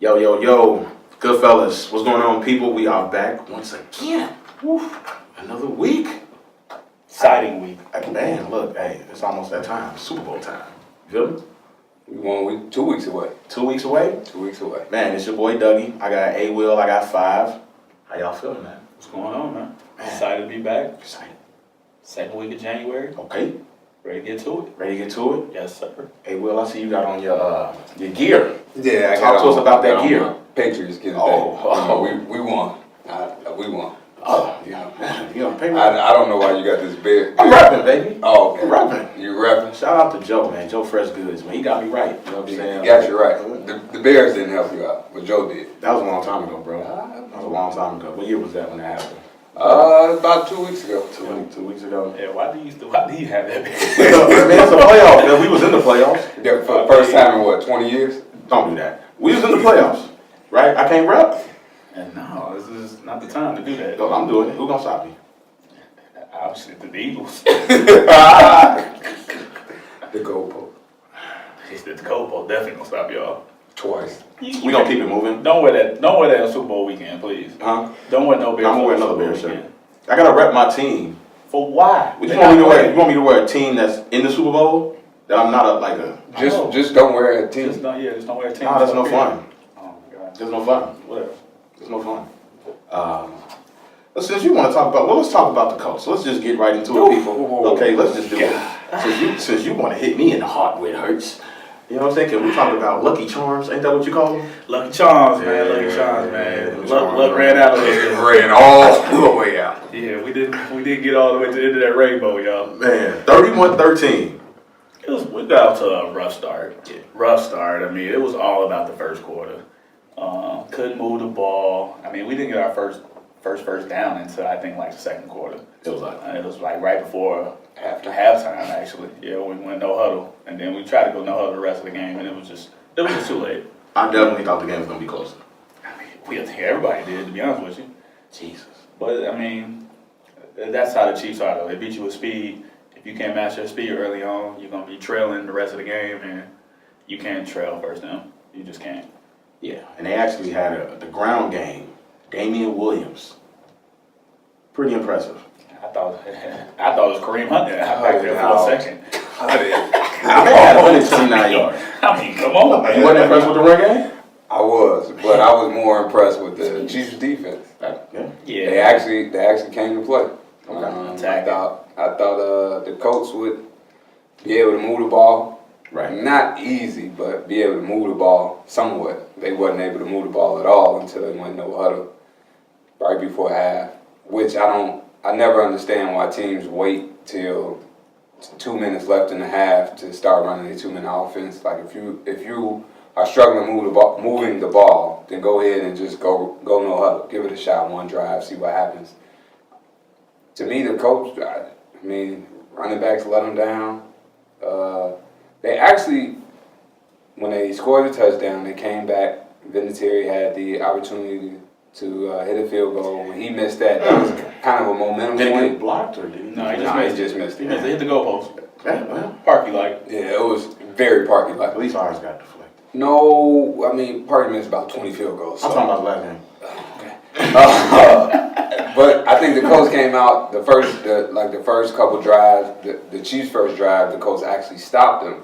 Yo, yo, yo, good fellas. What's going on, people? We are back once again. Woo. Another week. Exciting week. Man, look, hey, it's almost that time. Super Bowl time. You feel me? We 1 week, 2 weeks away. 2 weeks away? 2 weeks away. Man, it's your boy Dougie. I got A Will, I got 5. How y'all feeling, man? What's going on, man? Excited to be back. Excited. Second week of January. Okay. Ready to get to it? Ready to get to it? Yes, sir. A Will, I see you got on your gear. Yeah, Talk to us about that gear. Patriots getting we won. We won. Oh, yeah. You know, pay me. I don't know why you got this beard. I'm rapping, baby. Oh, okay. I'm rapping. You rapping? Shout out to Joe, man. Joe Fresh Goods, man. He got me right. You know what I'm saying? He got you right. The Bears didn't help you out, but Joe did. That was a long time ago, bro. That was a long time ago. What year was that when that happened? About 2 weeks ago. 2 weeks ago. Yeah, why do you have that? Man, it's a playoff. Man, we was in the playoffs. Yeah, for the first time in what, 20 years? Don't do that. We was in the playoffs, right? I can't rap. And no, this is not the time to do that. No, I'm doing it. Who gonna stop me? Obviously, the Eagles. The goalpost. The goalpost definitely gonna stop y'all. Twice. We gonna keep it moving. Don't wear that. Don't wear that on Super Bowl weekend, please. Huh? Don't wear no Bears. I'm gonna wear another Bears shirt. I gotta rep my team. For why? You want me to wear a team that's in the Super Bowl? That I'm not Just don't wear a team. Just don't wear a team. Nah, that's no fun. Oh my God. There's no fun. Whatever. There's no fun. Since you want to talk about, let's talk about the Colts. Let's just get right into it, people. Okay, let's just do it. Since you want to hit me in the heart where it hurts. You know what I'm saying? Can we talk about Lucky Charms? Ain't that what you call them? Lucky Charms, man. Lucky Charms, man. Luck ran out of It there. ran all the way out. Yeah, we didn't get all the way to the end of that rainbow, y'all. Man, 31-13. We got off to a rough start. Yeah, rough start. I mean, it was all about the first quarter. Couldn't move the ball. I mean, we didn't get our first down until I think like the second quarter. It was like right before halftime actually. Yeah, we went no huddle, and then we tried to go no huddle the rest of the game, and it was just too late. I definitely thought the game was gonna be closer. I mean, everybody did, to be honest with you. Jesus. But I mean, that's how the Chiefs are though. They beat you with speed. If you can't match your speed early on, you're gonna be trailing the rest of the game, and you can't trail first down. You just can't. Yeah, and they actually had the ground game. Damian Williams. Pretty impressive. I thought it was Kareem Hunt back there for a second. I had 129 yards. I mean, come on, man. You wasn't impressed with the run game? I was, but I was more impressed with the Chiefs defense. Yeah. They actually came to play. Okay. I thought the Colts would be able to move the ball. Right. Not easy, but be able to move the ball somewhat. They wasn't able to move the ball at all until they went no huddle right before half. Which I never understand why teams wait till 2 minutes left in the half to start running a 2-minute offense. Like if you are struggling moving the ball, then go ahead and just go no huddle. Give it a shot, one drive, see what happens. To me, the coach, running backs let them down. They actually, when they scored the touchdown, they came back. Vinatieri had the opportunity to hit a field goal. When he missed that was kind of a momentum Did he swing. get blocked or did he? No, he just missed it. He hit the goalpost. Yeah, well, Parky-like. Yeah, it was very Parky-like. at least ours got deflected. No, Parky missed about 20 field goals. I'm talking about the last game. But I think the Colts came out the first couple drives. The Chiefs' first drive, the Colts actually stopped them,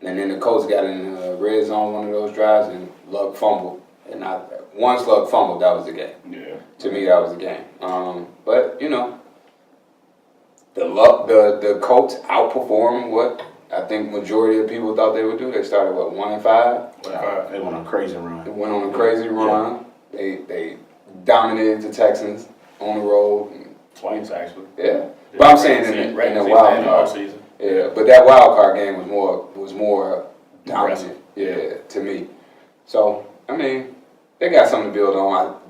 and then the Colts got in the red zone one of those drives, and Luck fumbled. And once Luck fumbled, that was the game. Yeah. To me, that was the game. But the Colts outperformed what I think majority of people thought they would do. They started 1-5. Wow. They went on a crazy run. They went on a crazy run. They dominated the Texans on the road. Twice, actually. Yeah, but I'm saying in the wild card season. Yeah, but that wild card game was more dominant. Yeah, to me. So they got something to build on.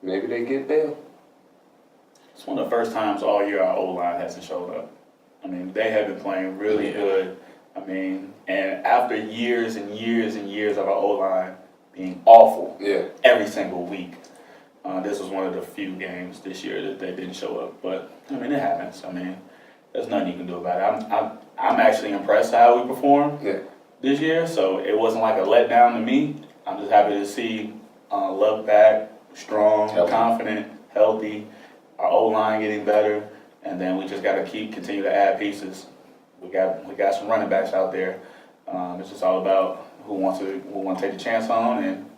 Maybe they get Bell. It's one of the first times all year our O-line hasn't showed up. I mean, they have been playing really good. I mean, and after years and years and years of our O-line being awful every single week, this was one of the few games this year that they didn't show up. But, I mean, it happens. I mean, there's nothing you can do about it. I'm actually impressed how we performed this year, so it wasn't like a letdown to me. I'm just happy to see Luck back, strong, Healthy. confident, healthy. Our O-line getting better, and then we just got to continue to add pieces. We got some running backs out there. It's just all about who wants to take the chance on and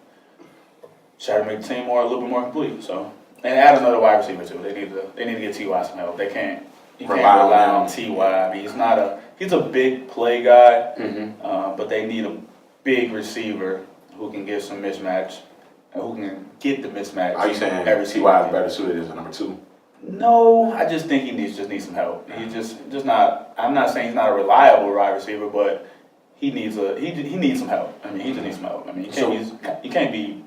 try to make the team a little bit more complete. So, and add another wide receiver too. They need to get T.Y. some help. You can't rely on T.Y. I mean, he's a big play guy, but they need a big receiver who can give some mismatch and who can get the mismatch. Are you saying T.Y. is better suited as a number 2? No, I just think he needs some help. He's just not. I'm not saying he's not a reliable wide receiver, but he needs some help. I mean, he just needs some help. I mean, you can't be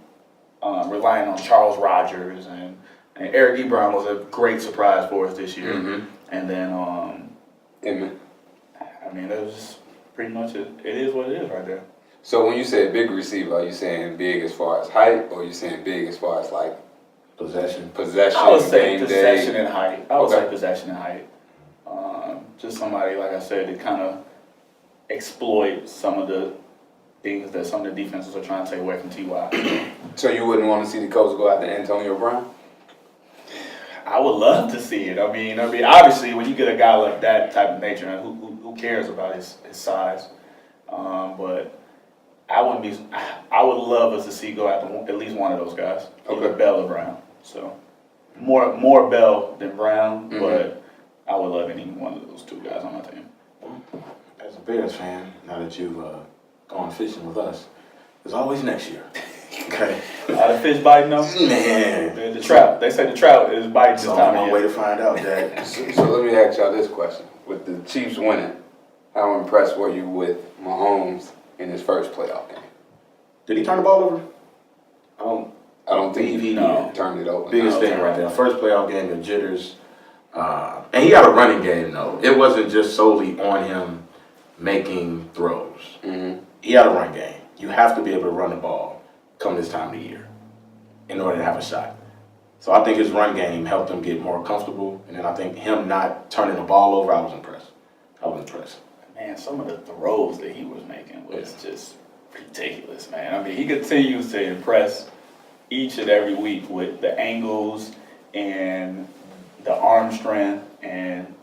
relying on Charles Rogers and Eric Ebron was a great surprise for us this year. And then I mean, that was just pretty much it. It is what it is right there. So when you say big receiver, are you saying big as far as height, or are you saying big as far as like Possession. I would say game possession day? and height. I would say possession and height. Just somebody, like I said, to kind of exploit some of the things that some of the defenses are trying to take away from T.Y. So you wouldn't want to see the Colts go after Antonio Brown? I would love to see it. I mean, obviously, when you get a guy like that type of nature, who cares about his size? But I would love us to see go after at least one of those guys, either Bell or Brown. So more Bell than Brown, but I would love any one of those two guys on my team. As a Bears fan, now that you've gone fishing with us, there's always next year. Okay. Are the fish biting though? Man. The trout. They say the trout is biting this There's time only of one year. way to find out, Jack. So let me ask y'all this question. With the Chiefs winning, how impressed were you with Mahomes in his first playoff game? Did he turn the ball over? I don't think he No. turned it over. Biggest thing right there. First playoff game, the jitters. And he got a running game, though. It wasn't just solely on him making throws. He had a run game. You have to be able to run the ball come this time of the year in order to have a shot. So I think his run game helped him get more comfortable. And then I think him not turning the ball over, I was impressed. Man, some of the throws that he was making was just ridiculous, man. I mean, he continues to impress each and every week with the angles and the arm strength, and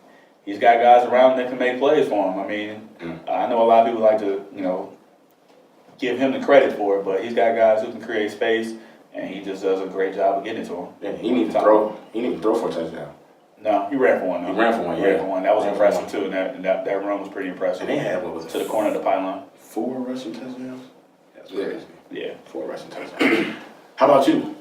he's got guys around that can make plays for him. I mean, I know a lot of people like to, give him the credit for it, but he's got guys who can create space, and he just does a great job of getting it to him. Yeah, he needed to throw. He needed to throw for a touchdown. No, he ran for one. He ran for one. That was impressive too, and that run was pretty impressive. And they had, what was it? To the corner of the pylon. 4 rushing touchdowns? That's crazy. Yeah. 4 rushing touchdowns. How about you?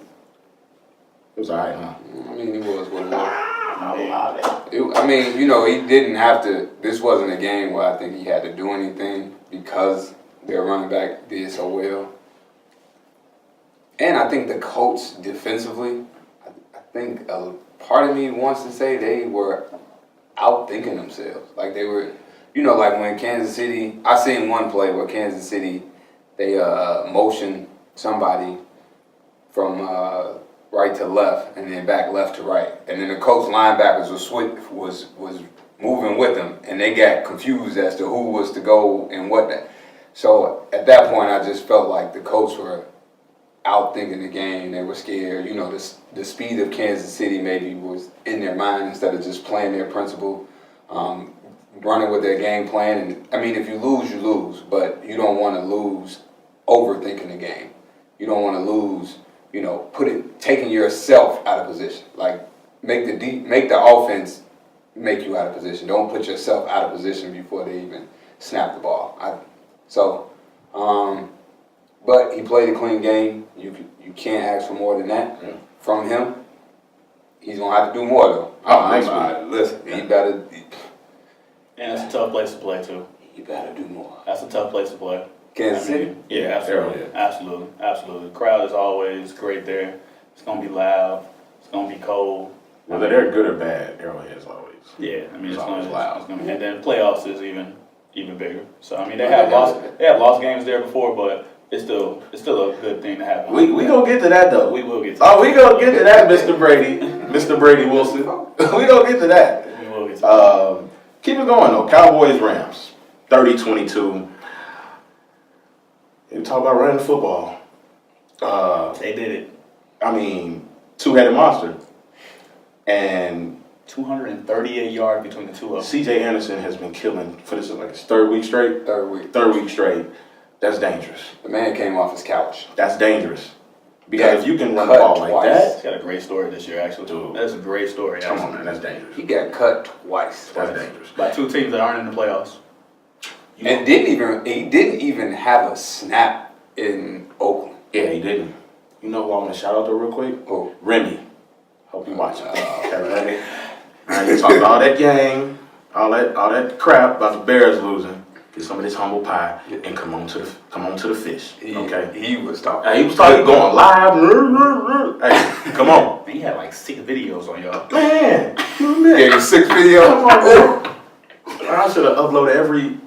It was all right, huh? I mean, he was what he was. I mean, he didn't have to. This wasn't a game where I think he had to do anything because their running back did so well. And I think the Colts defensively, I think a part of me wants to say they were outthinking themselves. Like they were, like when Kansas City, I seen one play where Kansas City, they motioned somebody from right to left and then back left to right. And then the Colts linebackers was moving with them, and they got confused as to who was to go and what that. So at that point, I just felt like the Colts were outthinking the game. They were scared. The speed of Kansas City maybe was in their mind instead of just playing their principle, running with their game plan. And I mean, if you lose, you lose, but you don't want to lose overthinking the game. You don't want to lose, taking yourself out of position. Like make the offense make you out of position. Don't put yourself out of position before they even snap the ball. But he played a clean game. You can't ask for more than that from him. He's gonna have to do more though. Next week. Listen, he better. And it's a tough place to play too. He better do more. That's a tough place to play. Kansas City. Yeah, absolutely. The crowd is always great there. It's gonna be loud. It's gonna be cold. Whether they're good or bad, Arrowhead's always. Yeah, I mean It's always loud. and then playoffs is even bigger. So I mean they have lost games there before, but it's still a good thing to have. We gonna get to that though. We will get to that. We gonna get to that, Mr. Brady, Mr. Brady Wilson. We gonna get to that. We will get to that. Keep it going though. Cowboys Rams, 30-22. You talk about running the football. They did it. I mean, two-headed monster. And 238 yards between the two of them. C.J. Anderson has been killing for this like his third week straight. Third week straight. That's dangerous. The man came off his couch. That's dangerous. Because if you can run the ball like that. He's got a great story this year, actually. Dude. That's a great story. Come actually. on, man. That's dangerous. He got cut twice. That's dangerous. By two teams that aren't in the playoffs. And he didn't even have a snap in Oakland. Yeah, he didn't. You know who I want to shout out to real quick? Oh. Remy. Hope you watching. Okay, Remy. Now you talking all that game, all that crap about the Bears losing. Get some of this humble pie and come on to the fish. Okay. He was talking. He was talking going live. Hey, come on. He had like 6 videos on y'all. Man. Gave you 6 videos. Come on, bro. I should have uploaded every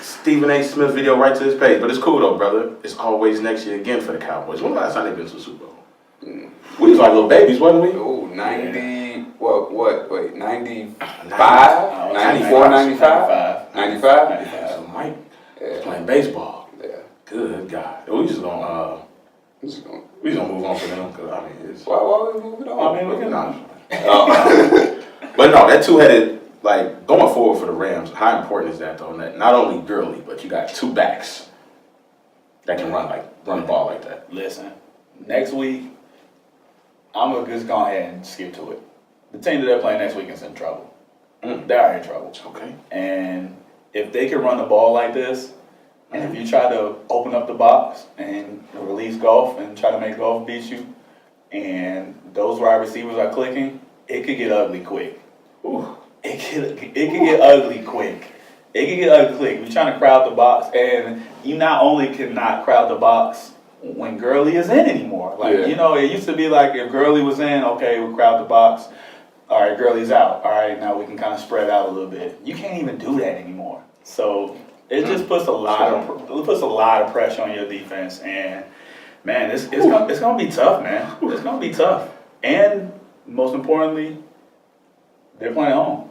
Stephen A. Smith video right to his page. But it's cool though, brother. It's always next year again for the Cowboys. When the last time they been to the Super Bowl? We was like little babies, wasn't we? Oh, 90, wait, 95? 94, 95? 95? So Mike was playing baseball. Yeah. Good God. We just gonna move on from them, because I mean, it's... Why we moving on? I mean, we can... But no, that two-headed, like, going forward for the Rams, how important is that, though? Not only Gurley, but you got 2 backs that can run the ball like that. Listen, next week, I'm going to just go ahead and skip to it. The team that they're playing next week is in trouble. They're in trouble. Okay. And if they can run the ball like this, and if you try to open up the box and release Goff and try to make Goff beat you, and those wide receivers are clicking, it could get ugly quick. Ooh. It could get ugly quick. It can get ugly quick. You're trying to crowd the box, and you not only cannot crowd the box when Gurley is in anymore. Like, you know, it used to be like if Gurley was in, okay, we'll crowd the box. All right, Gurley's out. All right, now we can kind of spread out a little bit. You can't even do that anymore. So it just puts a lot of pressure on your defense, and man, it's gonna be tough, man. It's gonna be tough, and most importantly, they're playing at home.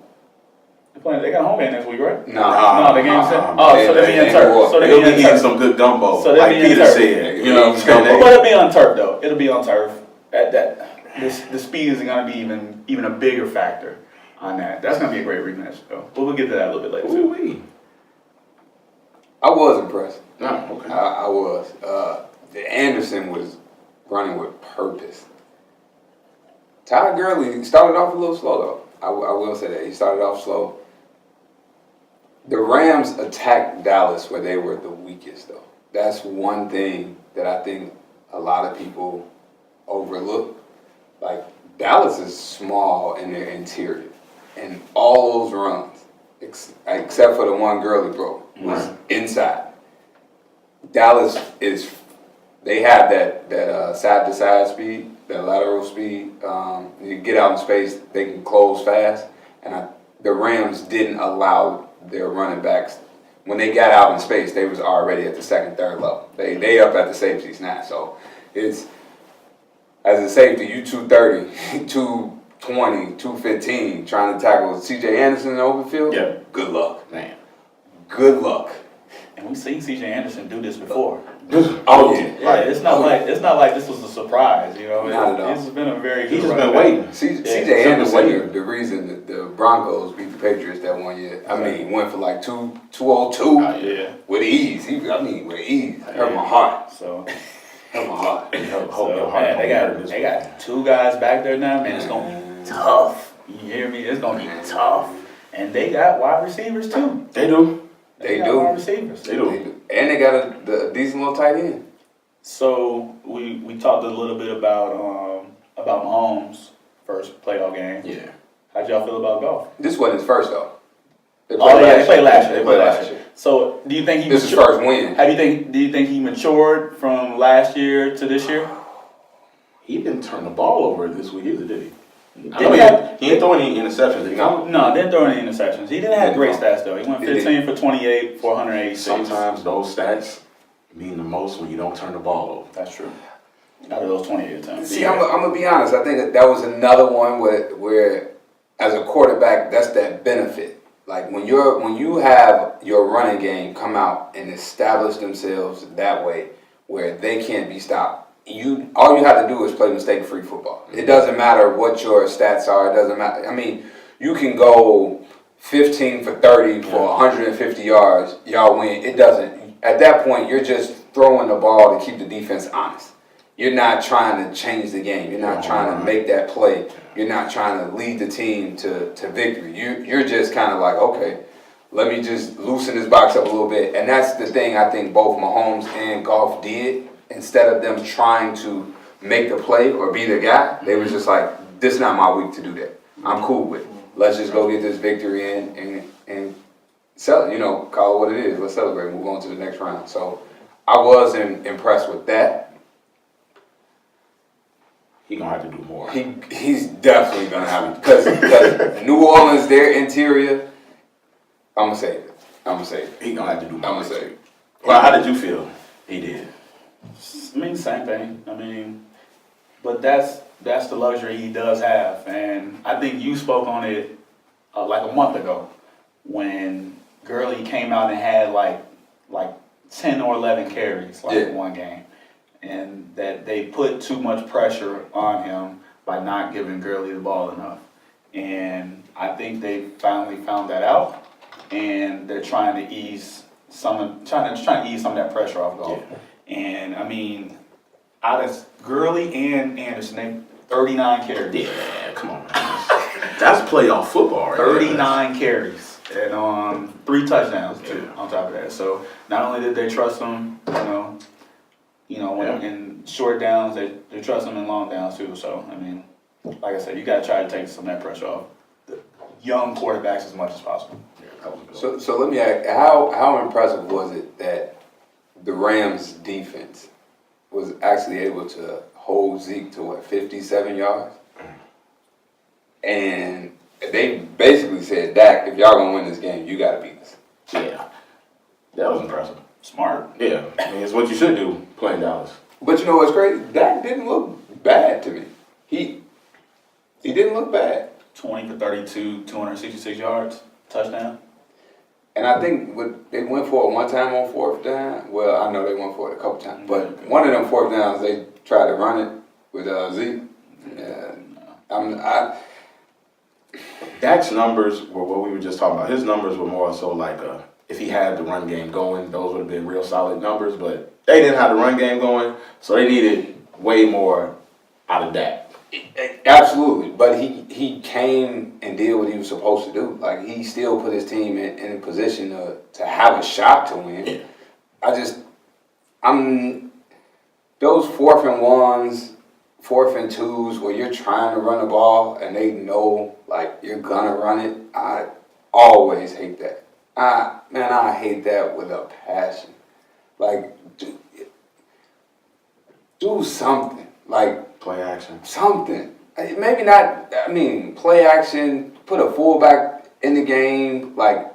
They got a home game next week, right? No, the game's so they're being turf. So they'll be getting some good gumbo, so like Peter said. You know what I'm saying? But it'll be on turf, though. It'll be on turf. The speed is going to be even a bigger factor on that. That's going to be a great rematch, though. But we'll get to that a little bit later, too. I was impressed. No, okay. I was. Anderson was running with purpose. Todd Gurley started off a little slow, though. I will say that. He started off slow. The Rams attacked Dallas where they were the weakest, though. That's one thing that I think a lot of people overlook. Like, Dallas is small in their interior. And all those runs, except for the one Gurley broke, was inside. Dallas they have that side-to-side speed, that lateral speed. You get out in space, they can close fast. And the Rams didn't allow their running backs, when they got out in space, they was already at the second, third level. They up at the safeties now. So it's, as a safety, you 230, 220, 215, trying to tackle C.J. Anderson in the open field. Yeah. Good luck. Man. Good luck. And we've seen C.J. Anderson do this before. Oh, yeah. Yeah, it's not like this was a surprise, you know. Not at all. This has been a very good He's just running been back. waiting. C.J. Anderson, the reason that the Broncos beat the Patriots that one year, I mean, he went for like 202 Yeah. with ease. With ease. Hurt my heart. So, Hurt my heart. man, they got 2 guys back there now, man. It's gonna be tough. You hear me? It's gonna be tough. And they got wide receivers too. They do. They got do. wide receivers. They do. And they got a decent little tight end. So we talked a little bit about Mahomes' first playoff game. Yeah. How'd y'all feel about golf? This wasn't his first though. They played last year. They played last year. So do you think This is his first win. Do you think he matured from last year to this year? He didn't turn the ball over this week either, did he? Didn't He ain't throwing any interceptions, did he? No, didn't throw any interceptions. He didn't have great stats though. He went 15 for 28, 486. Sometimes those stats mean the most when you don't turn the ball over. That's true. Out of those 28 attempts. See, I'm gonna be honest. I think that was another one where as a quarterback, that's that benefit. Like when you have your running game come out and establish themselves that way, where they can't be stopped all you have to do is play mistake-free football. It doesn't matter what your stats are. It doesn't matter. I mean, you can go 15 for 30 for 150 yards. Y'all win. It doesn't. At that point, you're just throwing the ball to keep the defense honest. You're not trying to change the game. You're not trying to make that play. You're not trying to lead the team to victory. You're just kind of like, okay, let me just loosen this box up a little bit. And that's the thing I think both Mahomes and Goff did. Instead of them trying to make the play or be the guy, they was just like, this is not my week to do that. I'm cool with it. Let's just go get this victory in and call it what it is. Let's celebrate. Move on to the next round. So I was impressed with that. He's going to have to do more. He's definitely going to have to. Because New Orleans, their interior, I'm going to say it. He's going to have to do more. I'm going to say it. Well, how did you feel he did? I mean, same thing. I mean, but that's the luxury he does have, and I think you spoke on it like a month ago when Gurley came out and had like 10 or 11 carries in one game, and that they put too much pressure on him by not giving Gurley the ball enough, and I think they finally found that out, and they're trying to ease some of that pressure off Goff. Yeah. And I mean, out of Gurley and Anderson, they 39 carries. Yeah, come on, man. That's playoff football, right? 39 carries and 3 touchdowns too on top of that. So not only did they trust him, in short downs, they trust him in long downs too. So I mean, like I said, you got to try to take some of that pressure off the young quarterbacks as much as possible. So let me ask, how impressive was it that the Rams defense was actually able to hold Zeke to 57 yards? And they basically said, Dak, if y'all gonna win this game, you gotta beat us. Yeah. That was impressive. Smart. Yeah. I mean, it's what you should do playing Dallas. But you know what's crazy? Dak didn't look bad to me. He didn't look bad. 20 for 32, 266 yards, touchdown. And I think they went for it one time on 4th down. Well, I know they went for it a couple times, but one of them 4th downs they tried to run it with Zeke. Dak's numbers were what we were just talking about. His numbers were more so like if he had the run game going, those would have been real solid numbers. But they didn't have the run game going, so they needed way more out of Dak. Absolutely, but he came and did what he was supposed to do. Like, he still put his team in a position to have a shot to win. Yeah. Those 4th and 1s, 4th and 2s where you're trying to run the ball and they know like you're gonna run it. I always hate that. I hate that with a passion. Like, do something. Like, Play action. something. Maybe not, play action, put a fullback in the game, like,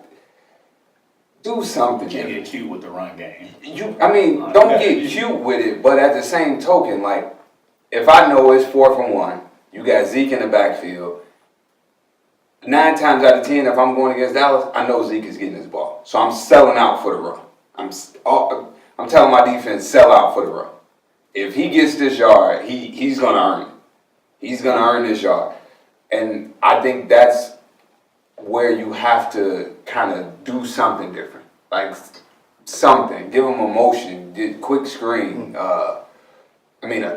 do something. You can't get cute with the run game. Don't get cute with it, but at the same token, like, if I know it's 4th and 1, you got Zeke in the backfield, 9 times out of 10, if I'm going against Dallas, I know Zeke is getting his ball. So I'm selling out for the run. I'm telling my defense, sell out for the run. If he gets this yard, he's going to earn it. He's going to earn this yard. And I think that's where you have to kind of do something different. Like, something. Give him a motion. Quick screen. A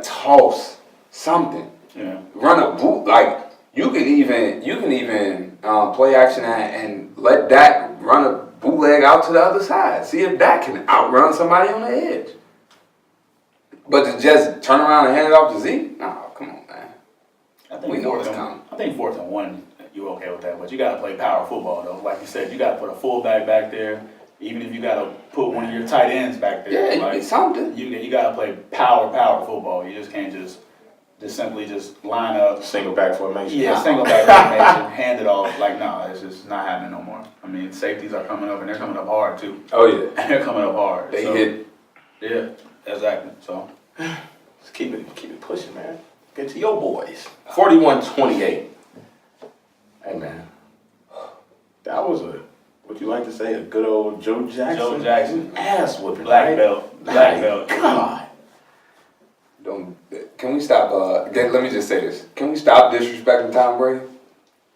toss. Something. Yeah. Run a boot. Like, you can even play action and let Dak run a bootleg out to the other side. See if Dak can outrun somebody on the edge. But to just turn around and hand it off to Zeke? No, come on, man. We know it's coming. I think 4th and 1, you okay with that, but you got to play power football though. Like you said, you got to put a fullback back there. Even if you got to put one of your tight ends back there, Yeah, like, something. You got to play power football. You just can't just simply line up. Single back formation. Yeah, single back formation, hand it off. Like, no, it's just not happening no more. I mean, safeties are coming up, and they're coming up hard too. Oh, yeah. They're coming up hard. They hit. Yeah, exactly. So. Let's keep it pushing, man. Get to your boys. 41-28. Hey, man. That was what you like to say, a good old Joe Jackson? Joe Jackson. Ass whooping, Black right? belt. Black belt. God. Don't Can we stop? Let me just say this. Can we stop disrespecting Tom Brady?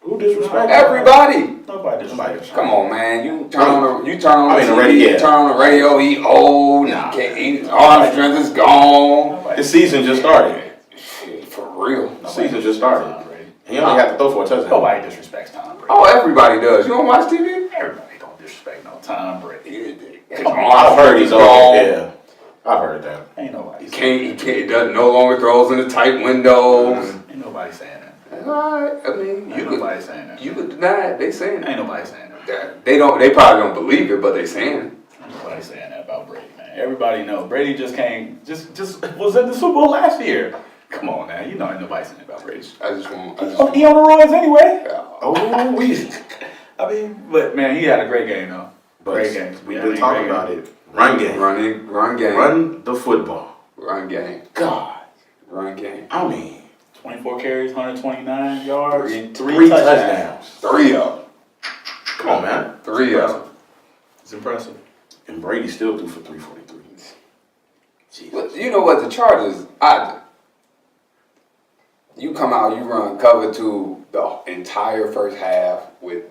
Who disrespected? Everybody. Nobody disrespects. Come on, man. You turn on the TV, radio. you turn on the radio. He old. Nah. His arm strength is gone. The season just started. For real. The season just started. Tom Brady. He only had to throw for a touchdown. Nobody disrespects Tom Brady. Oh, everybody does. You don't watch TV? Everybody don't disrespect no Tom Brady. His Come on. arm I've heard he's strength is old. gone. Yeah, I've heard that. Ain't nobody. He can't. He doesn't. No longer throws in the tight windows. Ain't nobody saying that. All right. I mean, Ain't nobody saying that. you could deny it. They saying Ain't it. nobody saying that. They don't. They probably don't believe it, but they saying it. Ain't nobody saying that about Brady, man. Everybody knows Brady just came. Just was at the Super Bowl last year. Come on now, you know ain't nobody saying about Brady. He on the Royals anyway. Oh, we. I mean, but man, he had a great game though. Great game. We've been talking about it. Run game. Run game. Run the football. Run game. God. Run game. I mean, 24 carries, 129 yards, three touchdowns. 3 of them. Come on, man. 3 of them. It's impressive. And Brady still threw for 343. Jesus. But you know what? The Chargers, you come out, you run cover 2 the entire first half with,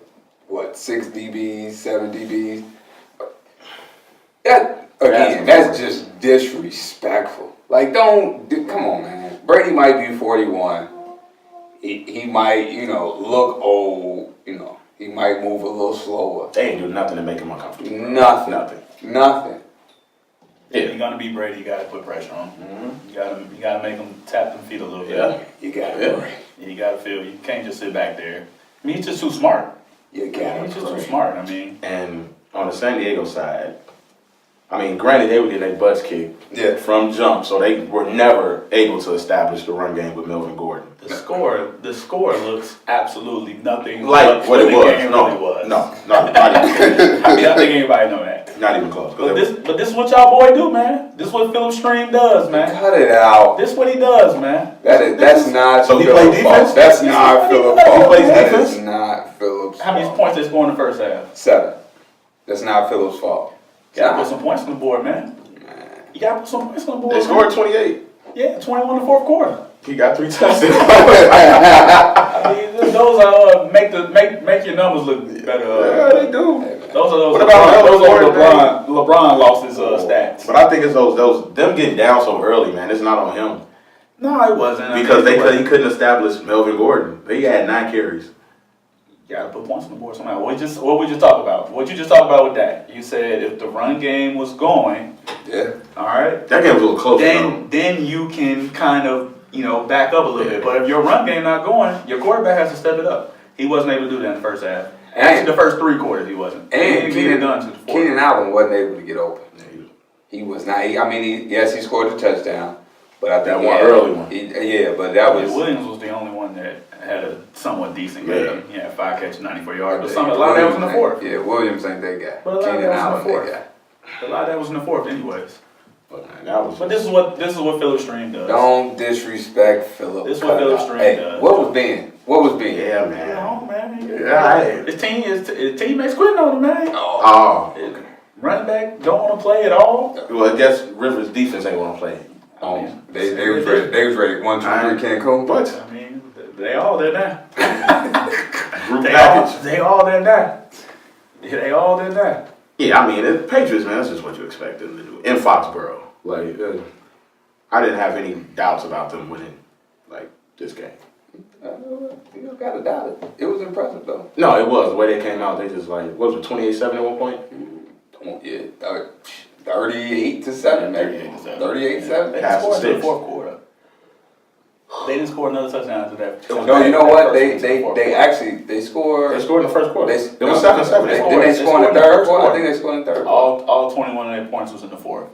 6 DBs, 7 DBs. That's just disrespectful. Like, come on, man. Brady might be 41. He might, look old. He might move a little slower. They ain't do nothing to make him uncomfortable. Nothing. If you're gonna beat Brady, you gotta put pressure on him. Mm-hmm. You gotta make him tap them feet a little bit. Yeah. You got Yeah. it. You gotta feel. You can't just sit back there. I mean, he's just too smart. You got He's just too it. smart. I mean, And on the San Diego side, I mean, granted, they were getting their butts kicked Yeah. from jump, so they were never able to establish the run game with Melvin Gordon. the score looks absolutely nothing Like what it the was. game No, really was. no, not even, I mean, I think anybody know that. not even close. But this is what y'all boy do, man. This is what Philip Stream does, man. Cut it out. This is what he does, man. That's not. So he Phillip's played defense? fault. That's not Philip's He fault. plays That defense? is not Philip's How many fault. points they scored in the first half? 7. That's not Philip's fault. You gotta put some points on the board, man. Man. You gotta put some points on the board. They scored man. 28. Yeah, 21 in the fourth quarter. He got 3 touchdowns. I mean, those are make your numbers look better. Yeah, they do. Those are those. What about those are Gordon, man? LeBron lost his stats. But I think it's those them getting down so early, man. It's not on him No, it wasn't. because I mean, he couldn't establish Melvin Gordon. He had 9 carries. You gotta put points on the board somehow. What we just talked about? What you just talked about with that? You said if the run game was going, Yeah. all right, That game was a little closer. then you can kind of back up a little bit. But if your run game not going, your quarterback has to step it up. He wasn't able to do that in the first half. Actually, the first 3 quarters he wasn't. And he didn't done to the fourth. Keenan Allen wasn't able to get open. though. He was not. He scored the touchdown, but I think That he one had- early one. But that was. Williams was the only one that had a somewhat decent Yeah. game. He had 5 catches, 94 yards. But a lot of that was in the fourth. Yeah, Williams ain't that guy. But a lot of Keenan that was in Allen the fourth. that guy. A lot of that was in the fourth, anyways. But man, that was. But this is what Philip Stream does. Don't disrespect Philip. This is what Philip Stream Hey, does. what was Ben? What was Ben? Yeah, You man. know, man. Yeah, His teammates quitting on him, man. Oh, Oh, Running back don't want to play at all. well, I guess Rivers' defense ain't gonna play. they was ready. They was ready. 1, 2, 3, Cancun. What? I mean, they all there now. Group package. They all there now. They all there now. Yeah, I mean, Patriots, man, that's just what you expect them to do. In Foxborough. Like, I didn't have any doubts about them winning, like, this game. You gotta doubt it. It was impressive though. No, it was. The way they came out, they just, like, what was it, 28-7 at one point? Yeah, 38-7, maybe. 38-7. 38-7. They Half didn't score the in the six. fourth quarter. They didn't score another touchdown after that. No, you know what? They They scored. scored in the first quarter. They, It was 7-7. They, They didn't they score in the third quarter? I think they scored in the third quarter. All 21 of their points was in the fourth.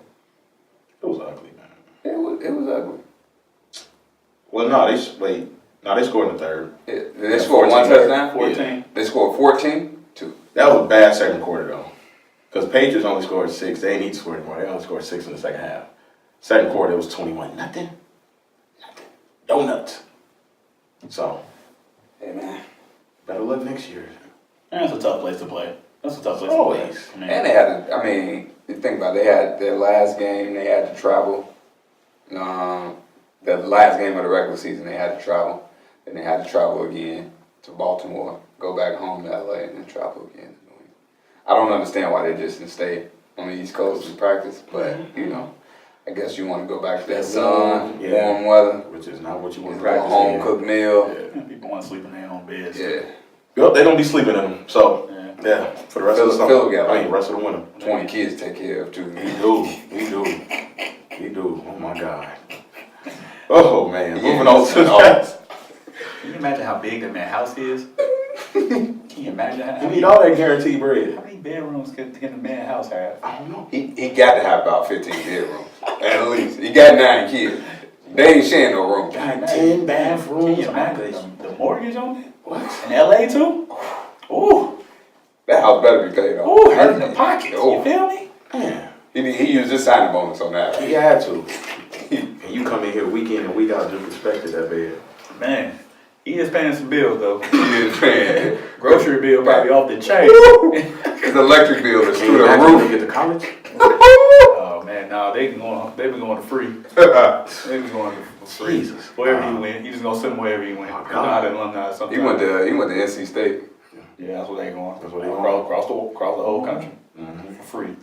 It was ugly, man. It was ugly. Well, no, they scored in the third. They scored 1 touchdown. 14. They scored 14. 2. That was a bad second quarter, though. Because Patriots only scored 6. They ain't need to score anymore. They only scored 6 in the second half. Second quarter, it was 21. Nothing. Donuts. So, Hey man. better luck next year. And it's a tough place to play. That's a tough place Always. to play. And they had you think about it, they had their last game, they had to travel. the last game of the regular season, they had to travel. Then they had to travel again to Baltimore, go back home to LA, and then travel again. I don't understand why they just didn't stay on the East Coast and practice, but you know, I guess you want to go back to that sun, warm weather, which is not what you want to a practice. home cooked meal. Yeah. People want to sleep in their own beds. Yeah, Yep, they don't be sleeping in them. So yeah, for the rest of the summer, Phil got I mean, rest of the winter. 20 kids to take care of too. He do. Oh my God. Oh man, moving on to the Can you imagine how big that man's house is? Can you imagine You need all that guaranteed bread. how many bedrooms can the man's house have? I don't know. He got to have about 15 bedrooms, at least. He got 9 kids. They ain't sharing no room. Got 10 bathrooms. Can you imagine the mortgage on it? What? In LA too? Ooh. That house better be paid off. Ooh, hurt in the pockets. Oh. You feel me? Man, He used his signing bonus on that. he had to. And you come in here week in and week out disrespected that bed. Man, he is paying some bills though. He is paying. Grocery bill probably off the chain. His electric bill is Can through you the imagine when roof. they get to college? Oh man, nah, they been going to free. They been going to free. Jesus. Wherever he went, he just gonna send him wherever he went. Oh, You know how the alumni He sometimes. went to NC State. Yeah, that's where they going. That's where they going. Across the whole country for free.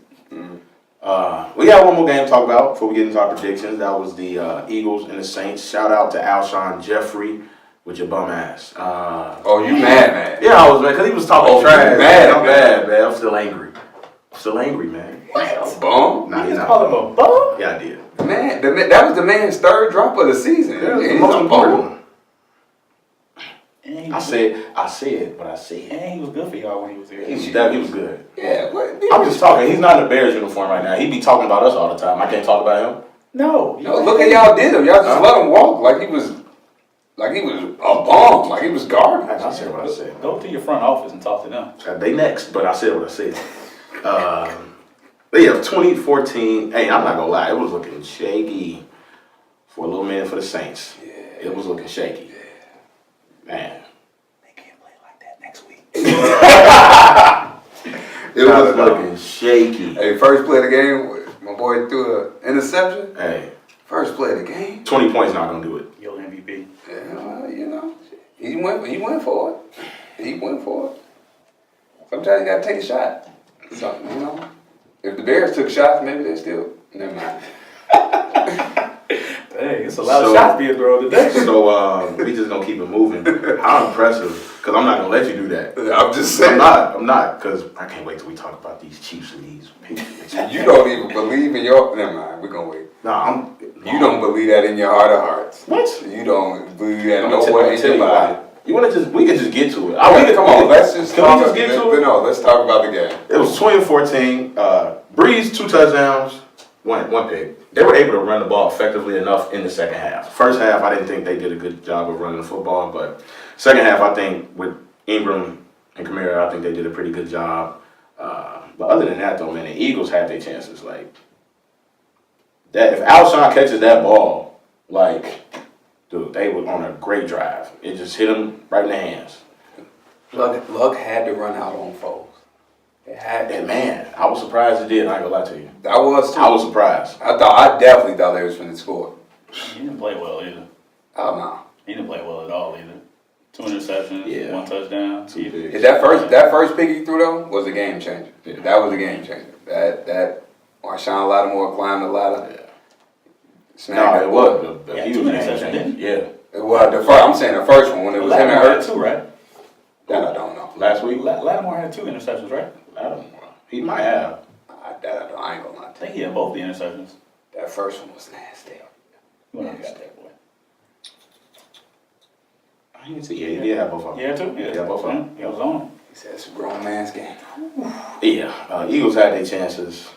We got one more game to talk about before we get into our predictions. That was the Eagles and the Saints. Shout out to Alshon Jeffrey with your bum ass. Oh, you mad? Yeah, I was mad because he was talking Oh, trash. you mad, I'm man. mad, man. I'm still angry. Man. Bum? Nah, You he's just not. call him a bum? Yeah, I did. Man, that was the man's third drop of the season. Yeah, He's the most a important bum. one. And I said what I said. And he was good for y'all when he was here. He was good. Yeah, what? I'm just talking. He's not in the Bears uniform right now. He be talking about us all the time. I can't talk about him. No. No, look at y'all did him. Y'all just let him walk like he was a bum, like he was garbage. I said what I said. Go to your front office and talk to them. They next, but I said what I said. But yeah, 2014. Hey, I'm not gonna lie. It was looking shaky for a little minute for the Saints. Yeah. It was looking shaky. Man. They can't play like that next week. It was looking shaky. Hey, first play of the game, my boy threw an interception. Hey, First play of the game. 20 points not gonna do it. Your MVP. Yeah, well, you know, he went for it. He went for it. Sometimes you gotta take a shot. So, you know, if the Bears took shots, maybe they still. Never mind. Hey, it's a lot of shots being thrown today. So we just gonna keep it moving. How impressive! Because I'm not gonna let you do that. I'm just saying. I'm not. Because I can't wait till we talk about these Chiefs and these Patriots. You don't even believe in your. Never mind. We're gonna wait. No, You don't believe that in your heart of hearts. What? You don't believe that I'm nowhere gonna in tell your you body. why. You wanna just? We can just get to it. Come on, let's just Can talk. we just get to it? No, let's talk about the game. It was 2014. Breeze 2 touchdowns, one pick. They were able to run the ball effectively enough in the second half. First half, I didn't think they did a good job of running the football, but second half, I think with Ingram and Kamara, I think they did a pretty good job. But other than that, though, man, the Eagles had their chances. Like that, if Alshon catches that ball, like, dude, they were on a great drive. It just hit them right in the hands. Luck had to run out on Foles. It had to. And man, I was surprised it did. I ain't gonna lie to you. That was too. I was surprised. I definitely thought they was finna score. He didn't play well either. Oh no. He didn't play well at all either. 2 interceptions, Yeah. 1 touchdown. Two picks. Is that first pick he threw though was a game changer. Yeah. That was a game changer. That Marshawn Lattimore climbed the ladder. Yeah. Snagged No, that it ball. was. Yeah, He two was interceptions, game didn't changer. Yeah. Well, I'm saying the first one when it was him and Lattimore had Hurts. 2, right? That I don't know. Last week? Lattimore had 2 interceptions, right? I don't know. He might have. I ain't gonna lie I to think you. he had both the interceptions. That first one was nasty. You wouldn't have got that, boy. I didn't see. Yeah, he did have both of them. Yeah, too? Yeah, both of them. He was on him. He said it's a grown man's game. Yeah. Eagles had their chances.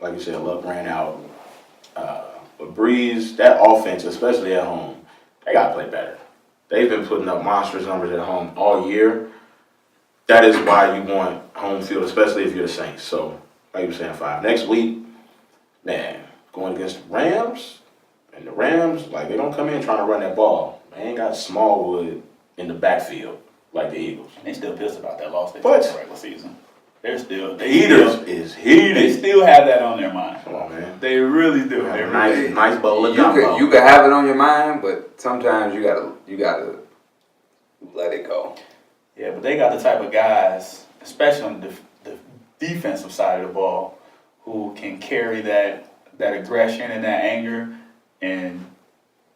Like you said, luck ran out. But Breeze, that offense, especially at home, they got to play better. They've been putting up monstrous numbers at home all year. That is why you want home field, especially if you're the Saints. So, like you were saying, 5. Next week, man, going against the Rams, and the Rams, like, they don't come in trying to run that ball. They ain't got Smallwood in the backfield like the Eagles. They still pissed about that loss they But- took in the regular season. They Heaters still, is they heated. still have that on their mind. Come on, man. They really do. They really Nice bowl of You gumbo. could have it on your mind, but sometimes you gotta let it go. Yeah, but they got the type of guys, especially on the defensive side of the ball, who can carry that aggression and that anger and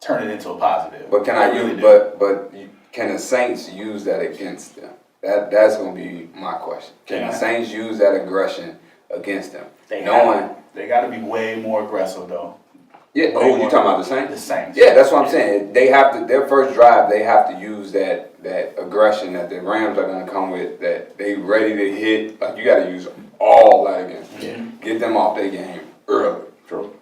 turn it into a positive. But can They really use? do. But can the Saints use that against them? That's gonna be my question. Can the Saints use that aggression against them? They Knowing got to be way more aggressive though. Yeah, Way you more- talking about the Saints? The Saints. Yeah, that's what I'm saying. They have to, their first drive, they have to use that aggression that the Rams are going to come with, that they ready to hit. Like, you got to use all that against them. Yeah. Get them off their game early. True.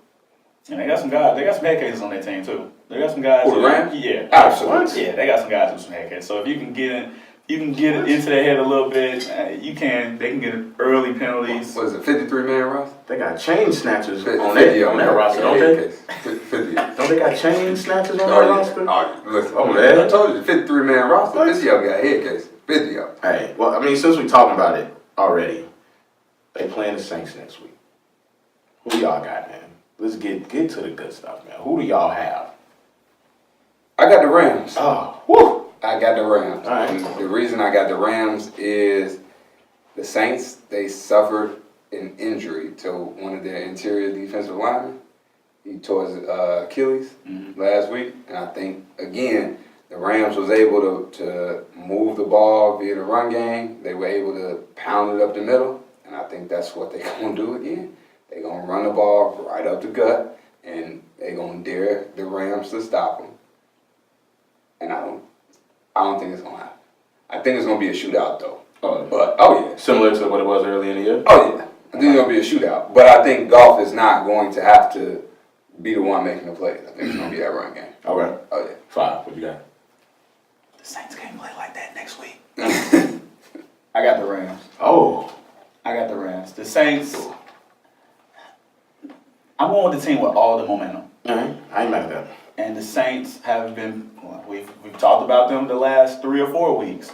And they got some guys. They got some head cases on their team too. They got some guys. Who, the Rams? Yeah. Absolutely. Yeah, they got some guys with some head cases. So if you can get in. You can get it into their head a little bit. They can get early penalties. What is it, 53-man roster? They got chain snatchers on 50 that roster, don't they? 50. Don't they got chain snatchers on Oh, that yeah. roster? Oh, listen, Oh, man. I told you, 53-man roster. 50 of them got head case. 50 of them. Hey, well, I mean, since we talking about it already, they playing the Saints next week. Who do y'all got, man? Let's get to the good stuff, man. Who do y'all have? I got the Rams. Oh, woo! I got the Rams. All right. And the reason I got the Rams is the Saints, they suffered an injury to one of their interior defensive linemen. He tore his Achilles last week. And I think, again, the Rams was able to move the ball via the run game. They were able to pound it up the middle. And I think that's what they're going to do again. They're going to run the ball right up the gut. And they're going to dare the Rams to stop them. And I don't think it's going to happen. I think it's going to be a shootout, though. Yeah. Similar to what it was early in the year? Oh, yeah. I think it's going to be a shootout. But I think Goff is not going to have to be the one making the plays. I think it's going to be that run game. All right. Oh, yeah. 5. What you got? The Saints can't play like that next week. I got the Rams. Oh. I got the Rams. The Saints. I'm going with the team with all the momentum. All right. I ain't mad at that. And the Saints have been, we've talked about them the last 3 or 4 weeks.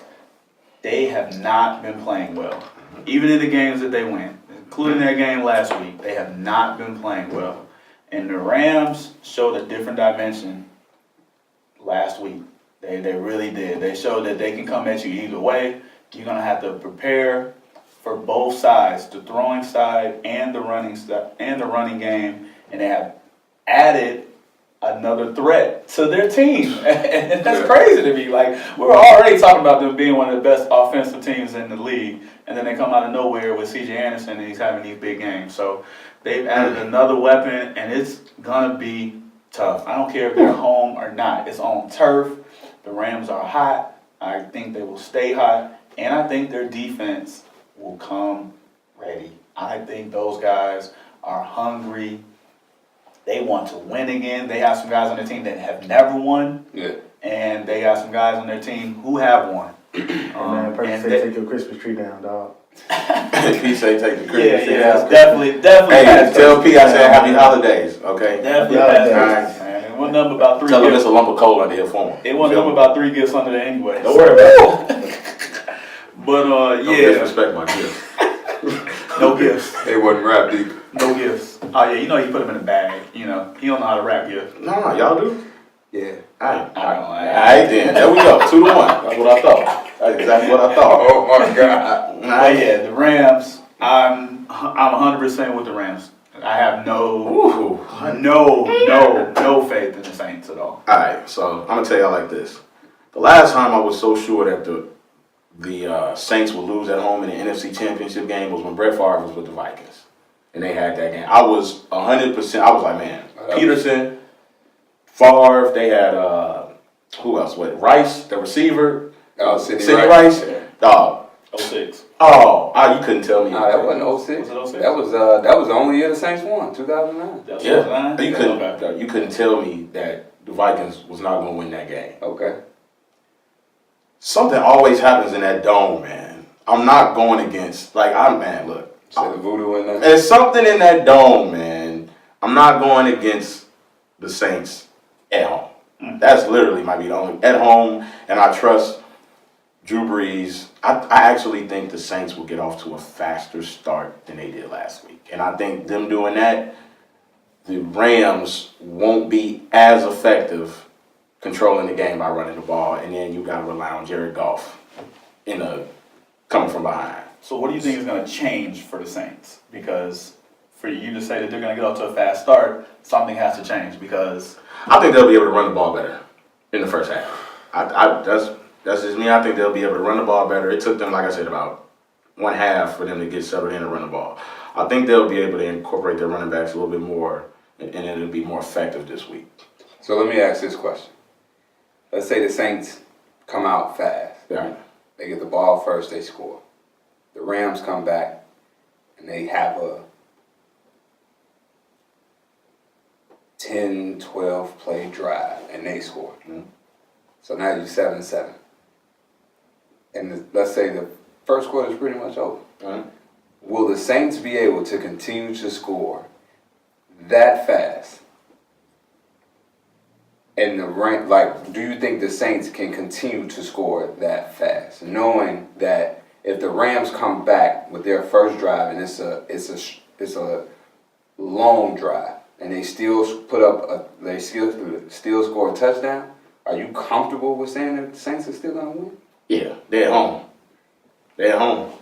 They have not been playing well. Even in the games that they win, including their game last week, they have not been playing well. And the Rams showed a different dimension last week. They really did. They showed that they can come at you either way. You're going to have to prepare for both sides, the throwing side and the running game. And they have added another threat to their team. And that's crazy to me. Like, we're already talking about them being one of the best offensive teams in the league, and then they come out of nowhere with C.J. Anderson and he's having these big games. So they've added another weapon, and it's gonna be tough. I don't care if they're home or not. It's on turf. The Rams are hot. I think they will stay hot, and I think their defense will come ready. I think those guys are hungry. They want to win again. They have some guys on their team that have never won. Yeah. And they got some guys on their team who have won. Man, Percy say take your Christmas tree down, dog. P say take the Yeah, Christmas tree yeah, down. definitely. Hey, has tell to. P I said happy holidays, okay? Definitely Happy has to, holidays. man. It wasn't nothing about 3 Tell him gifts. it's a lump of coal under here for him. It wasn't nothing about 3 gifts under there anyway. Don't worry about it. But Don't yeah, disrespect my gift. no gifts. They wasn't wrapped either. No gifts. Oh yeah, you know you put them in a bag. You know he don't know how to wrap gifts. No, y'all do. Yeah. Alright. I don't know. Alright then, there we go. 2-1. That's what I thought. That's exactly what I thought. Oh, my God. But yeah, the Rams. I'm 100% with the Rams. I have no faith in the Saints at all. Alright, so I'm gonna tell y'all like this. The last time I was so sure that the Saints would lose at home in the NFC Championship game was when Brett Favre was with the Vikings. And they had that game. I was 100%, I was like, man, Peterson, Favre, they had, who else? Rice, the receiver. Sidney Rice. Dog. 06. Oh, you couldn't tell me. Nah, that wasn't 06. Was it 06? That was the only year the Saints won, 2009. That was Yeah, 09? you couldn't tell me that the Vikings was not going to win that game. Okay. Something always happens in that dome, man. I'm not going against, look. So the voodoo in there. There's something in that dome, man. I'm not going against the Saints at home. That's literally might be the only at home, and I trust Drew Brees, I actually think the Saints will get off to a faster start than they did last week. And I think them doing that, the Rams won't be as effective controlling the game by running the ball. And then you got to rely on Jared Goff coming from behind. So what do you think is going to change for the Saints? Because for you to say that they're going to get off to a fast start, something has to change because... I think they'll be able to run the ball better in the first half. That's just me. I think they'll be able to run the ball better. It took them, like I said, about one half for them to get settled in and run the ball. I think they'll be able to incorporate their running backs a little bit more, and it'll be more effective this week. So let me ask this question. Let's say the Saints come out fast. Yeah. They get the ball first, they score. The Rams come back, and they have a 10, 12 play drive, and they score. Mm-hmm. So now you're 7-7. And let's say the first quarter is pretty much over. Right. Will the Saints be able to continue to score that fast? And do you think the Saints can continue to score that fast, knowing that if the Rams come back with their first drive and it's a long drive and they still still score a touchdown? Are you comfortable with saying that the Saints are still gonna win? Yeah, they're at home. They're at home.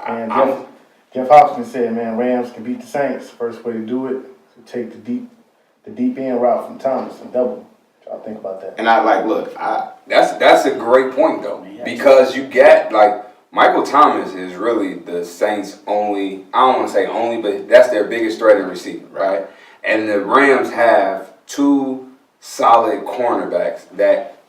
And Jeff Hopkins said, man, Rams can beat the Saints. First way to do it is to take the deep end route from Thomas and double. I think about that. And That's a great point though, because you get Michael Thomas is really the Saints' only, I don't want to say only, but that's their biggest threat in receiver, right? And the Rams have two solid cornerbacks that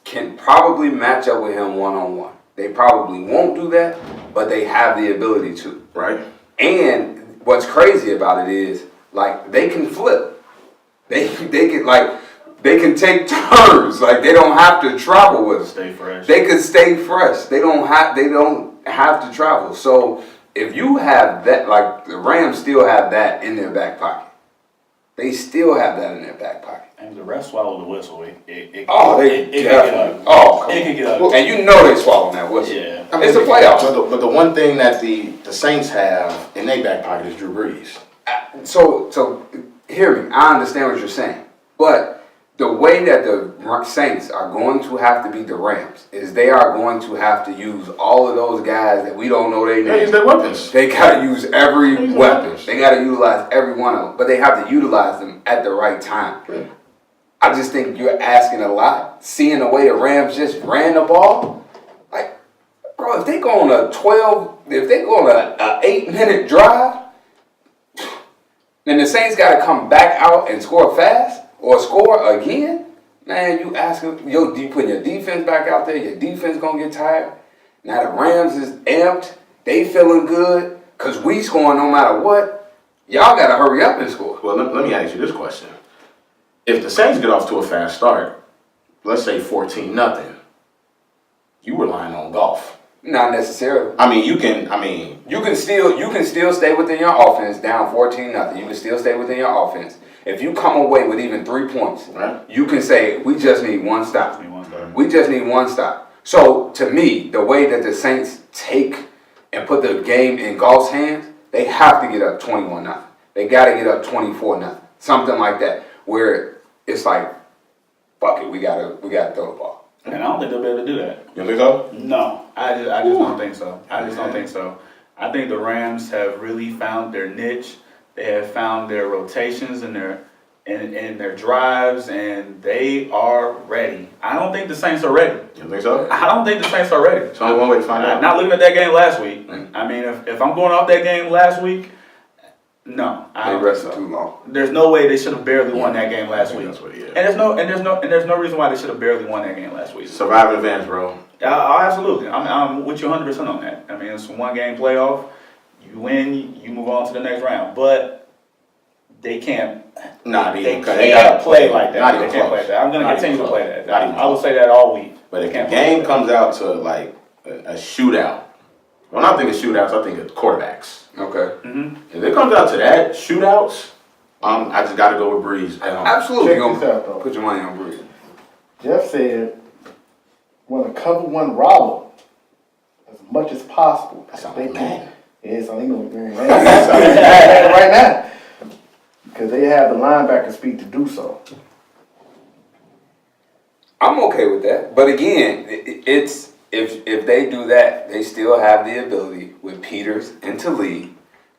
can probably match up with him one-on-one. They probably won't do that, but they have the ability to. right. And what's crazy about it is, they can flip. They can take turns. They don't have to travel with them. Stay fresh. They could stay fresh. They don't have to travel. So if you have that, the Rams still have that in their back pocket. They still have that in their back pocket. And the rest swallow the whistle. It can get definitely. ugly. It can get ugly. And you know they swallowing that whistle. Yeah. It's a playoff. But the one thing that the Saints have in their back pocket is Drew Brees. So hear me. I understand what you're saying, but the way that the Saints are going to have to beat the Rams is they are going to have to use all of those guys that we don't know their names. They use their weapons. They got to use every weapon. They got to utilize every one of them, but they have to utilize them at the right time. Yeah. I just think you're asking a lot. Seeing the way the Rams just ran the ball, bro, if they go on a 8-minute drive, then the Saints got to come back out and score fast or score again. Man, you putting your defense back out there. Your defense gonna get tired. Now the Rams is amped. They feeling good because we scoring no matter what. Y'all got to hurry up and score. Well, let me ask you this question. If the Saints get off to a fast start, let's say 14-0, you relying on Goff. Not necessarily. You can still stay within your offense down 14-0. You can still stay within your offense. If you come away with even 3 points, right. You can say we just need one stop. We just need one stop. So to me, the way that the Saints take and put the game in Goff's hands, they have to get up 21-0. They got to get up 24-0. Something like that, where it's fuck it, we gotta throw the ball. And I don't think they'll be able to do that. You think so? No, I just don't think so. I just don't think so. I think the Rams have really found their niche. They have found their rotations and their drives, and they are ready. I don't think the Saints are ready. You think so? I don't think the Saints are ready. It's only one way to find out. Not looking at that game last week. Mm. If I'm going off that game last week, no, I They don't rested think so. too long. There's no way they should have barely won that game last week. That's what it is. And there's no reason why they should have barely won that game last week. Surviving advantage, bro. Absolutely. I'm with you 100% on that. It's a one-game playoff. You win, you move on to the next round. But they can't. They can't play like that. They can't play like that. I'm going to continue to play that. I will say that all week. But if the game comes out to a shootout, when I think of shootouts, I think of quarterbacks. Okay. Mm-hmm. If it comes out to that, shootouts, I just got to go with Breeze. Absolutely. Check this out, though. Put your money on Breeze. Jeff said when a cover one robber as much as possible. That sound They like can. Madden. Yeah, so he gonna man, that sound like Madden right now. Because they have the linebacker speed to do so. I'm okay with that. But again, it's if they do that, they still have the ability with Peters and Talib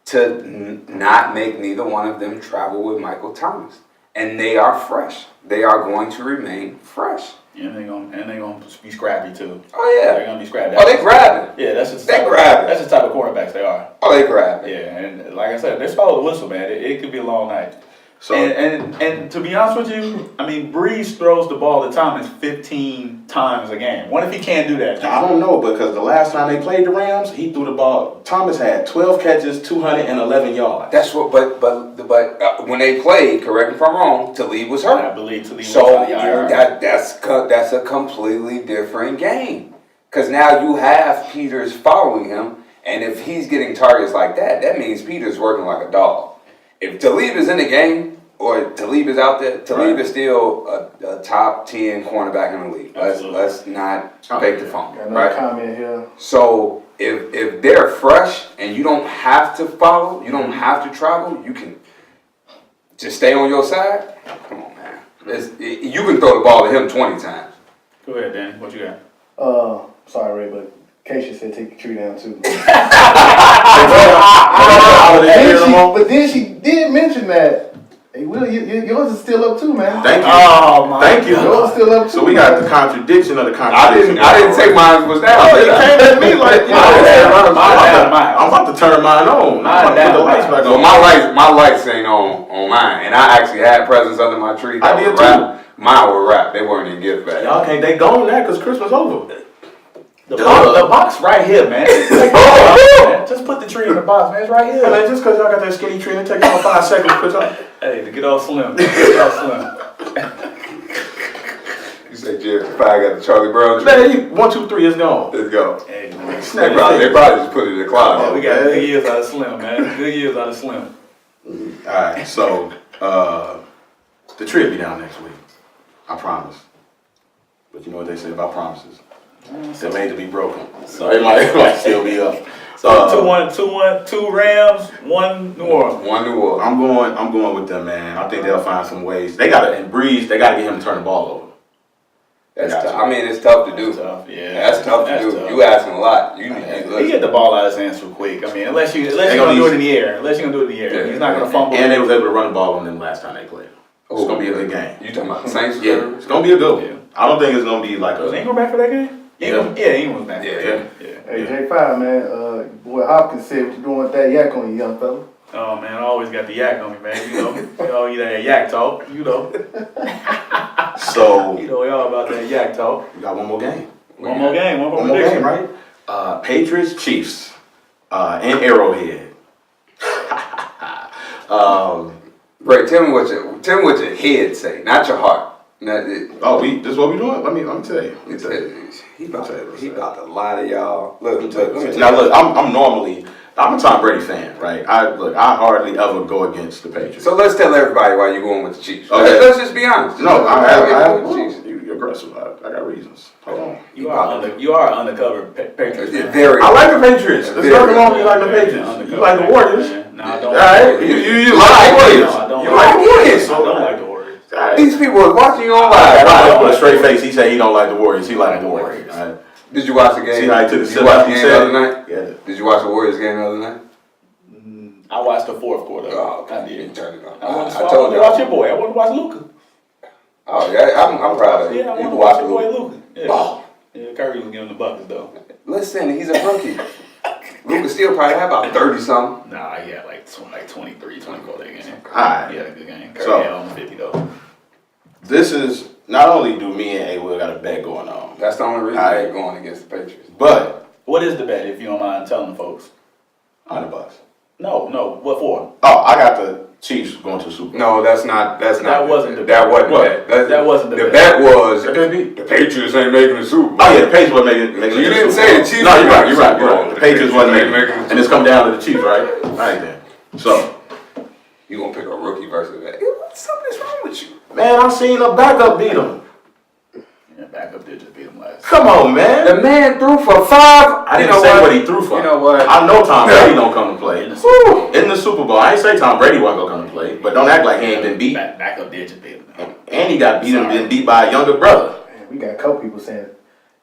to not make neither one of them travel with Michael Thomas. And they are fresh. They are going to remain fresh. And they gonna be scrappy too. Oh They're yeah. gonna be scrappy. Oh, they grabbing. Yeah, that's just They grabbing. that's the type of cornerbacks they are. Oh, they grabbing. Yeah, and like I said, they swallow the whistle, man. It could be a long night. So And to be honest with you, I mean, Breeze throws the ball to Thomas 15 times a game. What if he can't do that? I don't know, because the last time they played the Rams, he threw the ball. Thomas had 12 catches, 211 yards. That's what. But when they played, correct me if I'm wrong, Talib was hurt. I believe Talib was So on the IR. that's a completely different game. Because now you have Peters following him, and if he's getting targets like that, that means Peters working like a dog. If Talib is in the game, or Talib is out there, Talib is still a top 10 cornerback in the league. Let's not fake the phone, Got another right? comment here. So if they're fresh and you don't have to follow, you don't have to travel, you can just stay on your side. Come on, man. You can throw the ball to him 20 times. Go ahead, Danny. What you got? Sorry, Ray, but Keisha said take the tree down too. But then she did mention that, hey, Will, yours is still up too, man. Thank you. Oh, my Thank you. Yours is still up too. So we got the contradiction of the contradiction. I didn't say mine was down. Oh, it came at me like, you know, Mine. I'm about to turn mine on. I'm about to put the lights back So on. my lights ain't on mine, and I actually had presents under my tree. I that did were too. wrapped. Mine were wrapped. They weren't in gift bags. Y'all can't, they gone now because Christmas over. The box right here, man. Man. Just put the tree in the box, man. It's right here. And then just because y'all got that skinny tree, it takes y'all 5 seconds to put y'all. Hey, to get all slim. Get all slim. You say Jerry Spy got the Charlie Brown tree. Man, 1, 2, 3, it's gone. Let's go. Hey, Snap They your probably just put it in the closet. yeah, we got good years out of slim, man. Good years out of slim. Alright, so, the tree will be down next week. I promise. But you know what they say about promises? They're made to be broken. So it might still be up. So 2 Rams, 1 New Orleans. One New Orleans. I'm going with them, man. I think they'll find some ways. They gotta, and Breeze, they gotta get him to turn the ball over. That's tough. I mean, it's tough to do. That's tough, yeah. That's tough to do. Tough. You asking a lot. You He get the ball out of his hands too quick. I mean, unless you're gonna gonna do use- it in the air. Unless you're gonna do it in the air. Yeah. He's not gonna fumble. And they was able to run the ball on them last time they played. It's gonna be a good game. You talking about the Saints? Yeah, it's gonna be a good Yeah. one. I don't think it's gonna be like Was a. Ingram back for that game? Yeah. Ingram was back. Yeah. Yeah. Hey, J5, man, boy Hopkins said what you doing with that yak on you, young fella. Oh man, I always got the yak on me, man. You know, you that yak talk. You know, So we all about that yak talk. we got one more game. One more game, one more One more prediction. game, right? Patriots, Chiefs, in Arrowhead. Ray, tell me what your head say, not your heart. This is what we doing? Let me tell you. He about to lie to y'all. Look, let me tell you. Now look, I'm a Tom Brady fan, right? I hardly ever go against the Patriots. So let's tell everybody why you're going with the Chiefs. Okay. Let's just be honest. No, I have with the Chiefs. you're aggressive. I got reasons. Hold on. You are undercover Patriots fan. Very. I like the Patriots. There's nothing wrong with you like the Yeah, Patriots. undercover You like the Warriors. fan. No, I don't. Alright, you like the Warriors. No, I don't. You like the Warriors. I don't like the Warriors. Alright. These people are watching you on I live. with a straight face, he said he don't like the Warriors. He like the Warriors. Alright. Did you watch the game? See how he took the Did sip you watch out the he game the said? other night? Yeah. Did you watch the Warriors game the other night? I watched the fourth quarter. Oh, I You did. turned it on. I wanted I told to you. watch your boy. I wanted to watch Luka. Oh yeah, I'm proud of you. Yeah, I You wanted can to watch watch your boy Luka. Luka. Yeah. Ball. Yeah, Curry was giving the buckets though. Listen, he's a rookie. Luka still probably had about 30 something. Nah, he had like 23, 24 that game. Alright. He had a good game. Curry So- had almost 50 though. This is not only do me and A Will got a bet going on, That's the only reason Alright. they're going against the Patriots. but What is the bet, if you don't mind telling folks? $100. No. What for? Oh, I got the Chiefs going to the Super Bowl. No, that's not. That wasn't the That bet. wasn't What? that. That wasn't the The bet. bet was That could be. the Patriots ain't making the Super Bowl. Oh yeah, the Patriots wasn't making You the didn't Super say Bowl. the Chiefs No, were you're right. making You're right. the You're Super right. Bowl. The Patriots wasn't Patriots making ain't it, and it's come down to the Chiefs, right? All right then. So, You gonna pick a rookie versus that? Something's wrong with you. man, I seen a backup beat him. Yeah, backup did just beat him last. Come on, man. The man threw for 5. I You didn't know say what he threw for. You know what? I know Tom Brady don't come to play. In the Super Bowl. In the Super Bowl. I ain't say Tom Brady wasn't gonna come to play, but don't act like he ain't been beat. Back up there, just baby. And he got beat and been beat by a younger brother. Man, we got a couple people saying,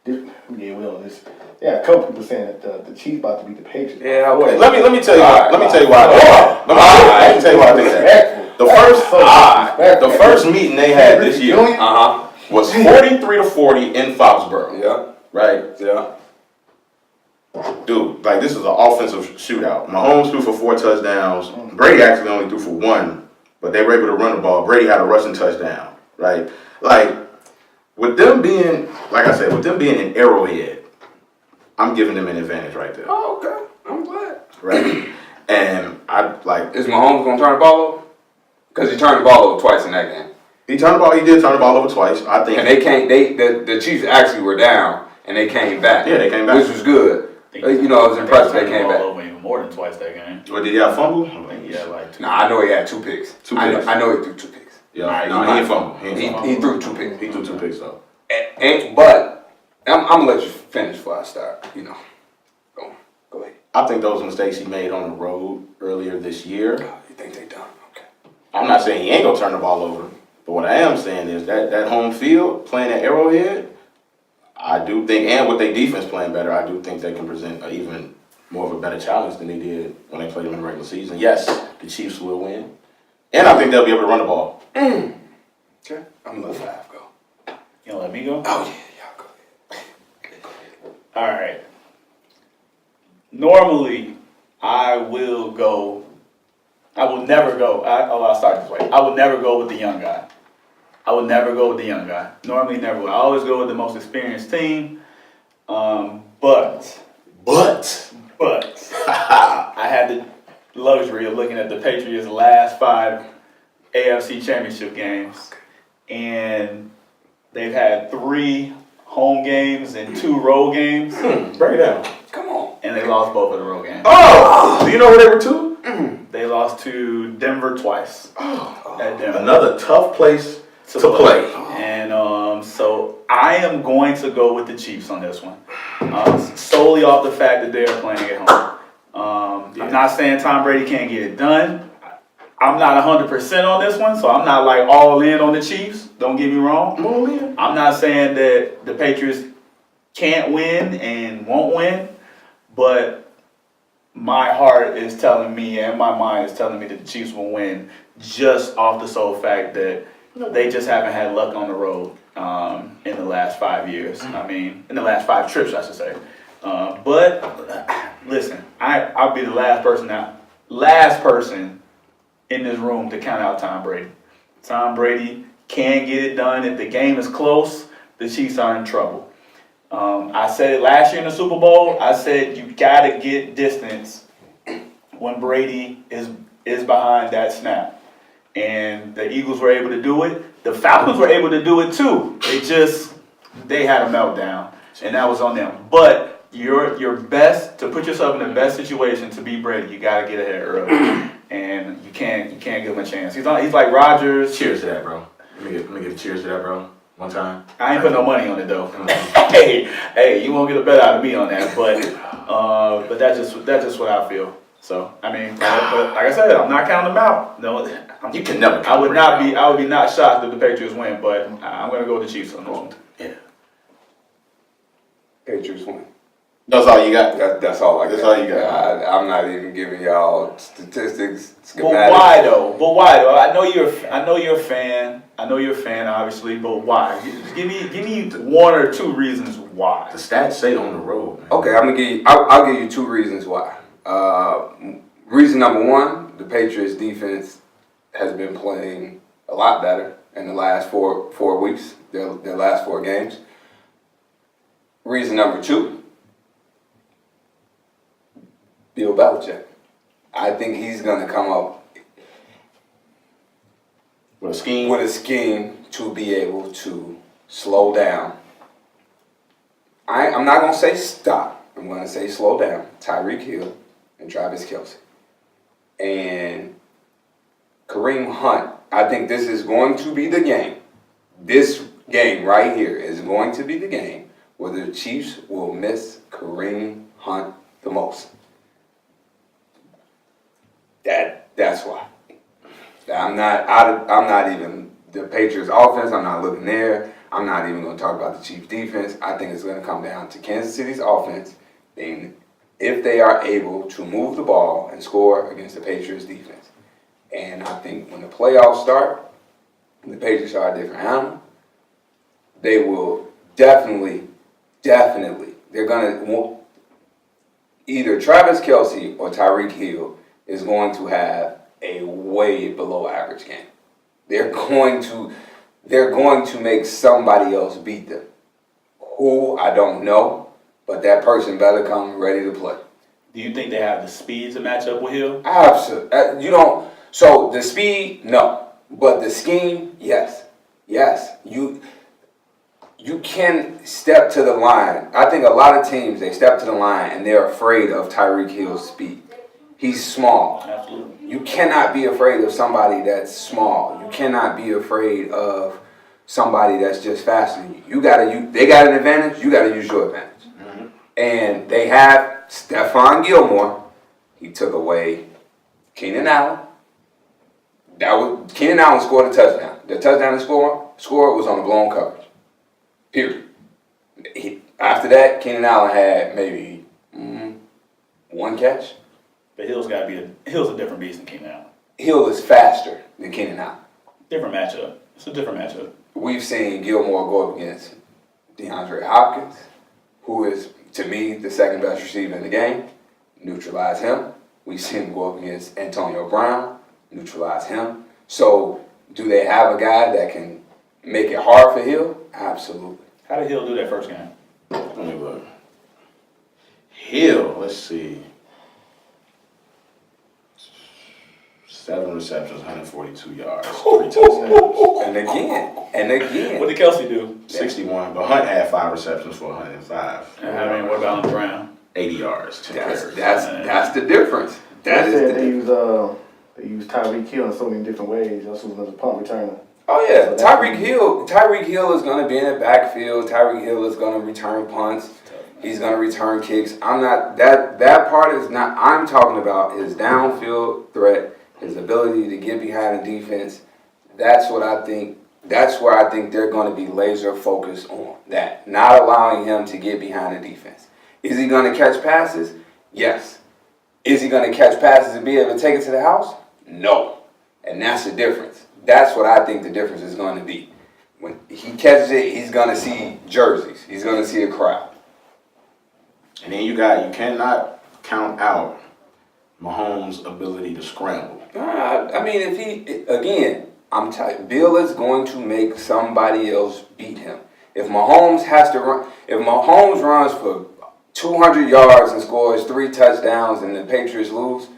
yeah, we on this. Yeah, a couple people saying that the Chiefs about to beat the Patriots. Yeah, okay. Let me tell you why. Let me tell you why. Let me tell you why I think that. The first meeting they had this year was 43-40 in Foxborough. Yeah. Right? Yeah. Dude, like this is an offensive shootout. Mahomes threw for 4 touchdowns. Brady actually only threw for 1, but they were able to run the ball. Brady had a rushing touchdown. Right? Like with them being, like I said, with them being in Arrowhead, I'm giving them an advantage right there. Oh, okay. I'm glad. Right? And I like. Is Mahomes gonna turn the ball over? Because he turned the ball over twice in that game. He did turn the ball over twice. I think. And they can't. The Chiefs actually were down and they came back. Yeah, they came back. which was good. You know, I was impressed they came back. Over even more than twice that game. Or did he have a fumble? Yeah, like 2. Nah, I know he had 2 picks. I know he threw 2 picks. Yeah, no, he ain't fumble. He threw 2 picks. He threw 2 picks though. But I'm gonna let you finish before I start. You know, go ahead. I think those mistakes he made on the road earlier this year. You think they done? Okay. I'm not saying he ain't gonna turn the ball over, but what I am saying is that home field playing at Arrowhead, I do think, and with their defense playing better, I do think they can present even more of a better challenge than they did when they played them in the regular season. Yes, the Chiefs will win, and I think they'll be able to run the ball. Okay. I'm gonna let 5 go. You gonna let me go? Oh yeah, y'all go ahead. All right. Normally, I will never go. I'll start this way. I would never go with the young guy. Normally, never will. I always go with the most experienced team. But I had the luxury of looking at the Patriots' last 5 AFC Championship games, and they've had 3 home games and 2 road games. Break it down. Come on. And they lost both of the road games. Oh, do you know who they were to? They lost to Denver twice. At Denver. Another tough place to play. And so I am going to go with the Chiefs on this one, solely off the fact that they are playing at home. I'm not saying Tom Brady can't get it done. I'm not 100% on this one, so I'm not like all in on the Chiefs. Don't get me wrong. I'm not saying that the Patriots can't win and won't win, but my heart is telling me and my mind is telling me that the Chiefs will win just off the sole fact that they just haven't had luck on the road in the last 5 years. I mean, in the last 5 trips, I should say. But listen, I'll be the last person in this room to count out Tom Brady. Tom Brady can get it done. If the game is close, the Chiefs are in trouble. I said it last year in the Super Bowl. I said you got to get distance when Brady is behind that snap. And the Eagles were able to do it. The Falcons were able to do it too. They had a meltdown, and that was on them. But your best to put yourself in the best situation to beat Brady, you got to get ahead early, and you can't give him a chance. He's like Rodgers. Cheers to that, bro. Let me get a cheers to that, bro. One time. I ain't put no money on it though. hey, you won't get a bet out of me on that. But that's just what I feel. So I mean, but like I said, I'm not counting them out. No, you can never. I would be not shocked if the Patriots win, but I'm gonna go with the Chiefs on this one. Yeah. Patriots win. That's all you got. That's all I got. That's all you got. I'm not even giving y'all statistics, schematics. But why though? I know you're a fan. Obviously. But why? Give me 1 or 2 reasons why. The stats say on the road, man. Okay, I'll give you 2 reasons why. Reason number 1, the Patriots defense has been playing a lot better in the last four weeks, their last 4 games. Reason number 2, Bill Belichick. I think he's going to come up with a scheme to be able to slow down. I'm not going to say stop. I'm going to say slow down Tyreek Hill and Travis Kelce. And Kareem Hunt, I think this is going to be the game. This game right here is going to be the game where the Chiefs will miss Kareem Hunt the most. That's why. I'm not even the Patriots offense. I'm not looking there. I'm not even going to talk about the Chiefs defense. I think it's going to come down to Kansas City's offense being if they are able to move the ball and score against the Patriots defense. And I think when the playoffs start, the Patriots are a different animal. They will definitely, they're going to, either Travis Kelce or Tyreek Hill is going to have a way below average game. They're going to make somebody else beat them. Who, I don't know, but that person better come ready to play. Do you think they have the speed to match up with Hill? Absolutely. You don't. So the speed, no. But the scheme, yes. Yes. You can step to the line. I think a lot of teams, they step to the line and they're afraid of Tyreek Hill's speed. He's small. Absolutely. You cannot be afraid of somebody that's small. You cannot be afraid of somebody that's just faster than you. They got an advantage, you gotta use your advantage. Mm-hmm. And they have Stephon Gilmore. He took away Keenan Allen. Keenan Allen scored a touchdown. The touchdown he scored was on a blown coverage. Period. After that, Keenan Allen had maybe one catch. But Hill's a different beast than Keenan Allen. Hill is faster than Keenan Allen. Different matchup. It's a different matchup. We've seen Gilmore go up against DeAndre Hopkins, who is, to me, the second best receiver in the game. Neutralize him. We've seen him go up against Antonio Brown. Neutralize him. So, do they have a guy that can make it hard for Hill? Absolutely. How did Hill do that first game? Let me look. Hill, let's see. 7 receptions, 142 yards, 3 touchdowns. And again. What did Kelce do? 61, but Hunt had 5 receptions for 105. What about on Brown? 80 yards, 10 carries. That's the difference. That is they use Tyreek Hill in so many different ways. That's another punt returner. Oh yeah, Tyreek Hill is going to be in the backfield. Tyreek Hill is going to return punts. He's going to return kicks. That part is not. I'm talking about his downfield threat, his ability to get behind the defense. That's what I think. That's where I think they're going to be laser focused on that, not allowing him to get behind the defense. Is he going to catch passes? Yes. Is he going to catch passes and be able to take it to the house? No. And that's the difference. That's what I think the difference is going to be. When he catches it, he's going to see jerseys. He's going to see a crowd. And then you cannot count out Mahomes' ability to scramble. I mean, Bill is going to make somebody else beat him. If Mahomes runs for 200 yards and scores 3 touchdowns and the Patriots lose,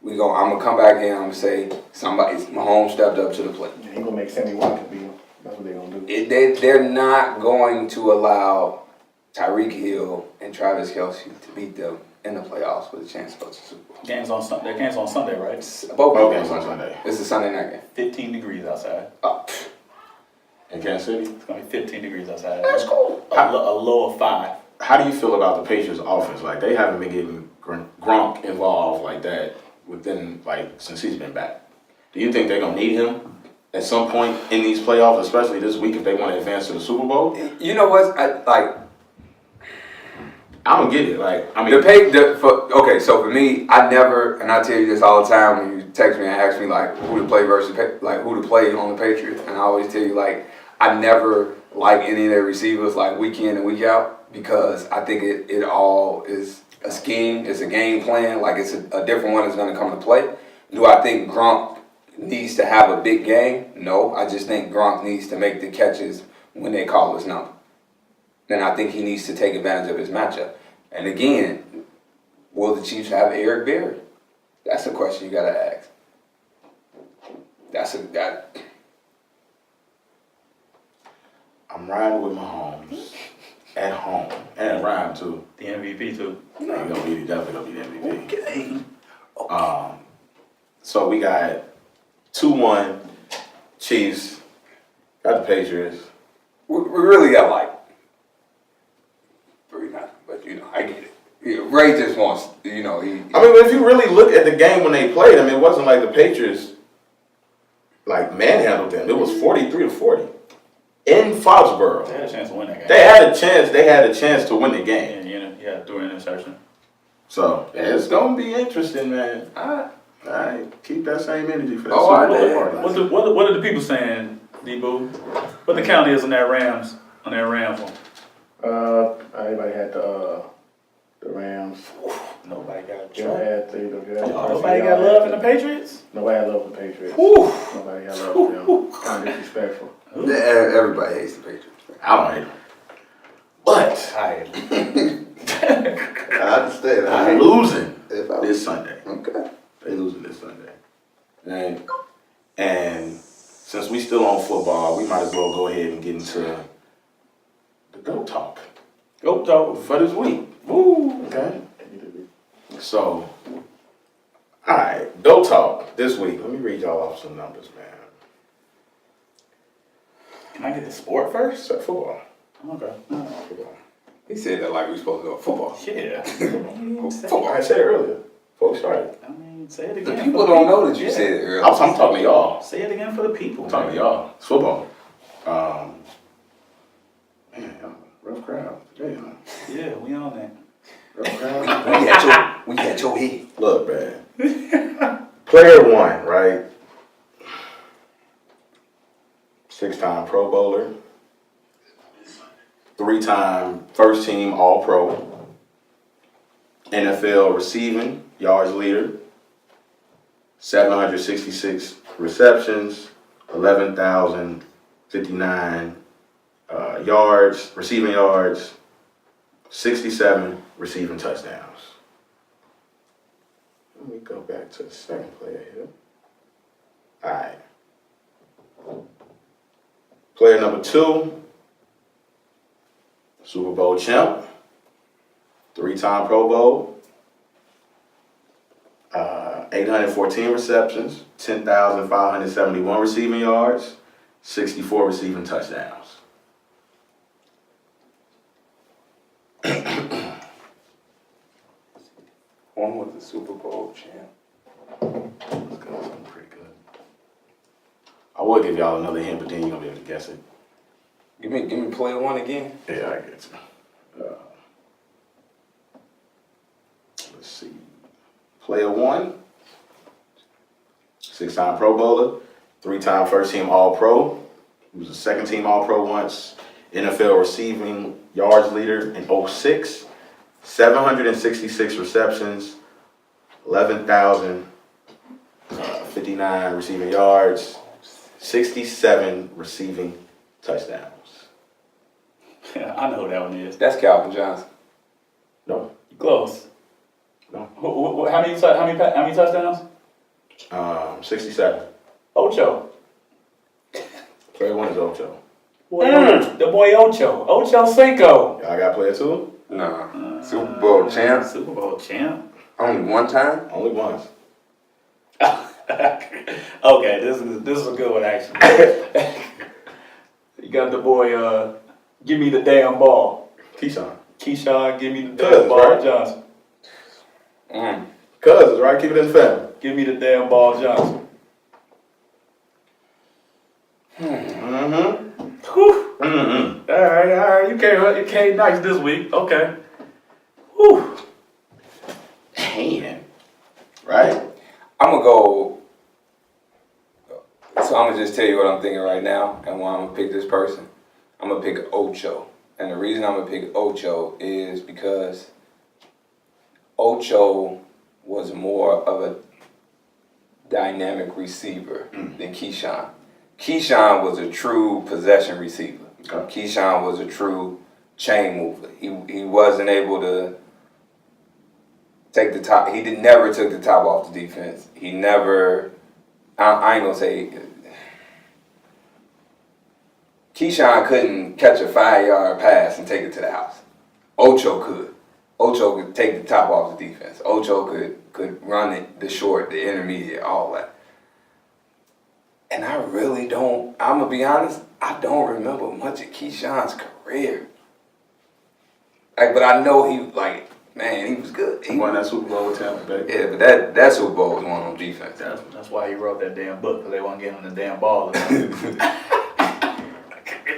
I'm gonna come back here and I'm gonna say Mahomes stepped up to the plate. Yeah, he's gonna make Sammy Watkins beat him. That's what they're gonna do. They're not going to allow Tyreek Hill and Travis Kelce to beat them in the playoffs with a chance to go to the Super Bowl. Game's on Sunday, right? Both games on Sunday. It's a Sunday night game. 15 degrees outside. In Kansas City? It's going to be 15 degrees outside. That's cool. A low of 5. How do you feel about the Patriots offense? Like, they haven't been getting Gronk involved like that since he's been back. Do you think they're going to need him at some point in these playoffs, especially this week, if they want to advance to the Super Bowl? You know what? I don't get it. So for me, I never, and I tell you this all the time when you text me and ask me who to play who to play on the Patriots, and I always tell you I never like any of their receivers week in and week out because I think it all is a scheme, it's a game plan, it's a different one that's going to come to play. Do I think Gronk needs to have a big game? No, I just think Gronk needs to make the catches when they call his number. Then I think he needs to take advantage of his matchup. And again, will the Chiefs have Eric Berry? That's a question you got to ask. I'm riding with Mahomes at home and Ryan too. The MVP too. He's definitely gonna be the MVP. Okay. So we got 2-1 Chiefs. Got the Patriots. We really got I mean, if you really look at the game when they played, I mean, it wasn't like the Patriots like manhandled them. It was 43-40 in Foxborough. They had a chance to win that game. They had a chance to win the game. And, yeah, threw an interception. So it's gonna be interesting, man. All Alright, keep that same energy for that Oh, I Super did. Bowl party. What are the people saying, D-Boo? What the count is on that Rams one? Everybody had the Rams. Nobody got You had Nobody got love in the Patriots? Nobody had love for the Patriots. Whew. Nobody had love for them. Kind of disrespectful. Everybody hates the Patriots. I don't hate them. But I understand. I'm losing If I this Sunday. okay. They losing this Sunday. And since we still on football, we might as well go ahead and get into the GOAT talk Go talk. for this week. Woo! Okay. So, alright, GOAT talk this week. Let me read y'all off some numbers, man. Can I get the sport first? Except football. Okay. Football. He said that like we supposed to go football. Yeah. Football. I said it earlier before we started. I mean, say it The again. people don't know that you said it earlier. I'm talking to y'all. Say it again for the people. I'm talking to y'all. It's football. Man, y'all rough crowd today, huh? Yeah, we on that. Rough crowd. We had your head. Look, man. Player one, right? 6-time Pro Bowler. 3-time first team All Pro. NFL receiving yards leader. 766 receptions. 11,059 yards, receiving yards. 67 receiving touchdowns. Let me go back to the second player here. All right. Player number 2, Super Bowl champ, 3-time Pro Bowl, 814 receptions, 10,571 receiving yards, 64 receiving touchdowns. One was the Super Bowl champ. Let's go, something pretty good. I will give y'all another hint, but then you're gonna be able to guess it. Give me player one again. Yeah, I get you. Let's see. Player 1, 6-time Pro Bowler, 3-time first team All Pro. He was a second team All Pro once. NFL receiving yards leader in 06. 766 receptions, 11,059 receiving yards, 67 receiving touchdowns. I know who that one is. That's Calvin Johnson. No, Close. No. How many touchdowns? 67. Ocho. Player 1 is Ocho. The boy Ocho. Ocho Cinco. Y'all got player 2? Nah. Super Bowl champ. Super Bowl champ. Only one time. Only once. Okay, this is a good one actually. You got the boy. Give me the damn ball. Keyshawn. Keyshawn, give me the Cuz, damn ball. right? Johnson. Cousins, right? Keep it in the family. Give me the damn ball, Johnson. Mm-hmm. Whew. Mm-hmm. All right. You came nice this week. Okay. Whew. Man. Right? I'm gonna go. So I'm gonna just tell you what I'm thinking right now, and why I'm gonna pick this person. I'm gonna pick Ocho, and the reason I'm gonna pick Ocho is because Ocho was more of a dynamic receiver than Keyshawn. Keyshawn was a true possession receiver. Okay. Keyshawn was a true chain mover. He wasn't able to take the top. He never took the top off the defense. He never. I ain't gonna say. Keyshawn couldn't catch a 5-yard pass and take it to the house. Ocho could. Ocho could take the top off the defense. Ocho could run it, the short, the intermediate, all that. And I really don't. I'm gonna be honest. I don't remember much of Keyshawn's career. But I know he man, he was good. He won that Super Bowl with Tampa Bay. Yeah, but that Super Bowl was one on defense. That's why he wrote that damn book, because they wasn't getting him the damn ball.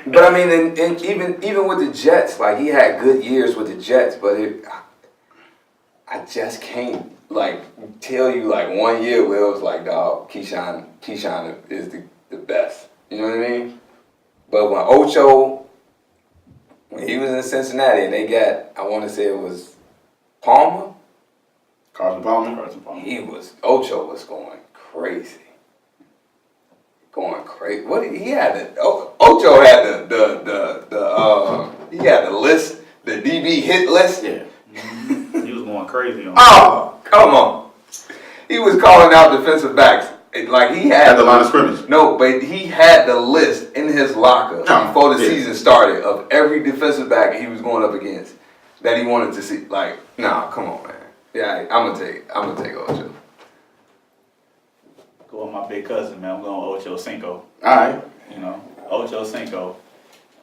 But I mean, and even with the Jets, like he had good years with the Jets, but I just can't like tell you like 1 year where it was like, dog, Keyshawn is the best. You know what I mean? But when Ocho, when he was in Cincinnati and they got, I want to say it was Palmer. Carson Palmer. Ocho was going crazy. What he had Ocho had he had the list, the DB hit list. Yeah. He was going crazy on Oh, come on. He was calling out defensive backs. Like he had At the line of scrimmage. No, but he had the list in his locker Oh, before the yeah. season started of every defensive back he was going up against that he wanted to see. Like, nah, come on, man. Yeah, I'm gonna take Ocho. Go with my big cousin, man. I'm going Ocho Cinco. All right. You know, Ocho Cinco.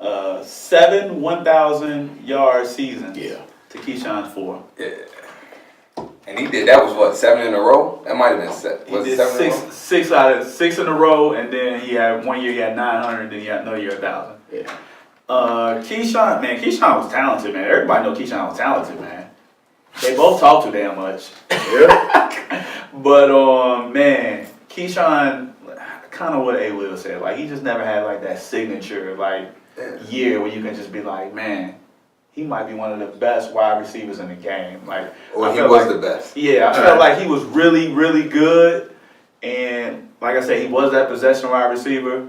7 1,000-yard seasons. Yeah. To Keyshawn's 4. Yeah. And he did that was what, 7 in a row? That might have been seven. He Was it did 7 in a row? six in a row, and then he had 1 year he had 900, then he had another year 1,000. Yeah. Keyshawn was talented, man. Everybody know Keyshawn was talented, man. They both talk too damn much. Yeah. But man, Keyshawn, kind of what A. Will said, like he just never had like that signature like year where you can just be like, man, he might be one of the best wide receivers in the game. Like, Well, I he felt was like- the best. Yeah, I felt like he was really, really good. And like I said, he was that possession wide receiver.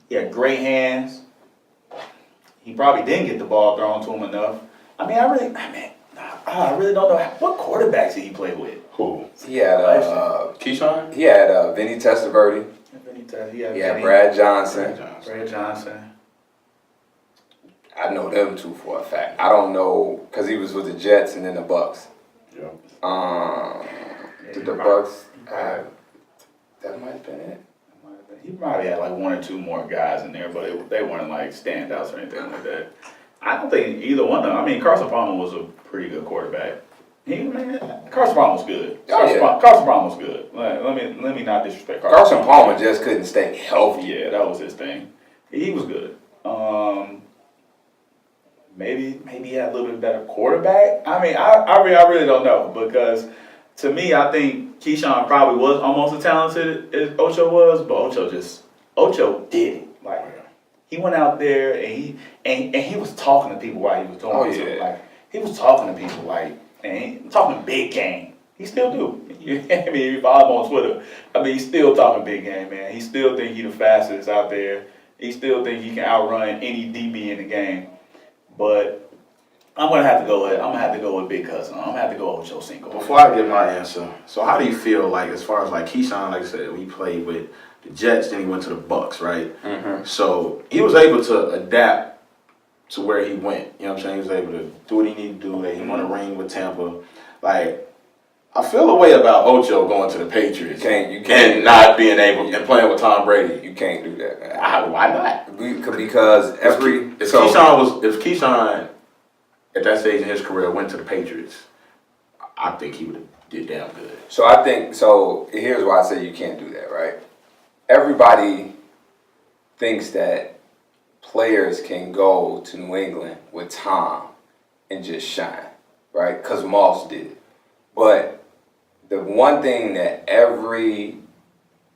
He had great hands. He probably didn't get the ball thrown to him enough. I really don't know what quarterbacks did he play with. Who? He had Keyshawn? He had Vinny Testaverde. He had He had Vinny, Brad Johnson. Brad Johnson. I know them two for a fact. I don't know because he was with the Jets and then the Bucks. Yeah. Did the Bucks? That might have been it. He probably had like 1 or 2 more guys in there, but they weren't like standouts or anything like that. I don't think either one of them. I mean, Carson Palmer was a pretty good quarterback. Carson Palmer was good. Carson Palmer was good. Let me not disrespect Carson Palmer just couldn't stay healthy. Yeah, that was his thing. He was good. Maybe he had a little bit better quarterback. I mean, I really don't know, because to me, I think Keyshawn probably was almost as talented as Ocho was, but Ocho did it. Like, he went out there and he was talking to people while he was doing it. yeah. So, like, he was talking to people and talking big game. He still do. I mean, if you follow him on Twitter, I mean, he's still talking big game, man. He still think he's the fastest out there. He still think he can outrun any DB in the game. But I'm gonna have to go with Big Cousin. I'm gonna have to go with Ocho Cinco. Before I give my answer, so how do you feel like as far as like Keyshawn, like I said, he played with the Jets, then he went to the Bucks, right? Mm-hmm. So he was able to adapt to where he went. You know what I'm saying? He was able to do what he needed to do. He won a ring with Tampa. Like, I feel a way about Ocho going to the Patriots. You can't, and not being able and playing with Tom Brady. You can't do that, man. Why not? Because If Keyshawn at that stage in his career went to the Patriots, I think he would have did damn good. So here's why I say you can't do that, right? Everybody thinks that players can go to New England with Tom and just shine, right? Because Moss did. But the one thing that every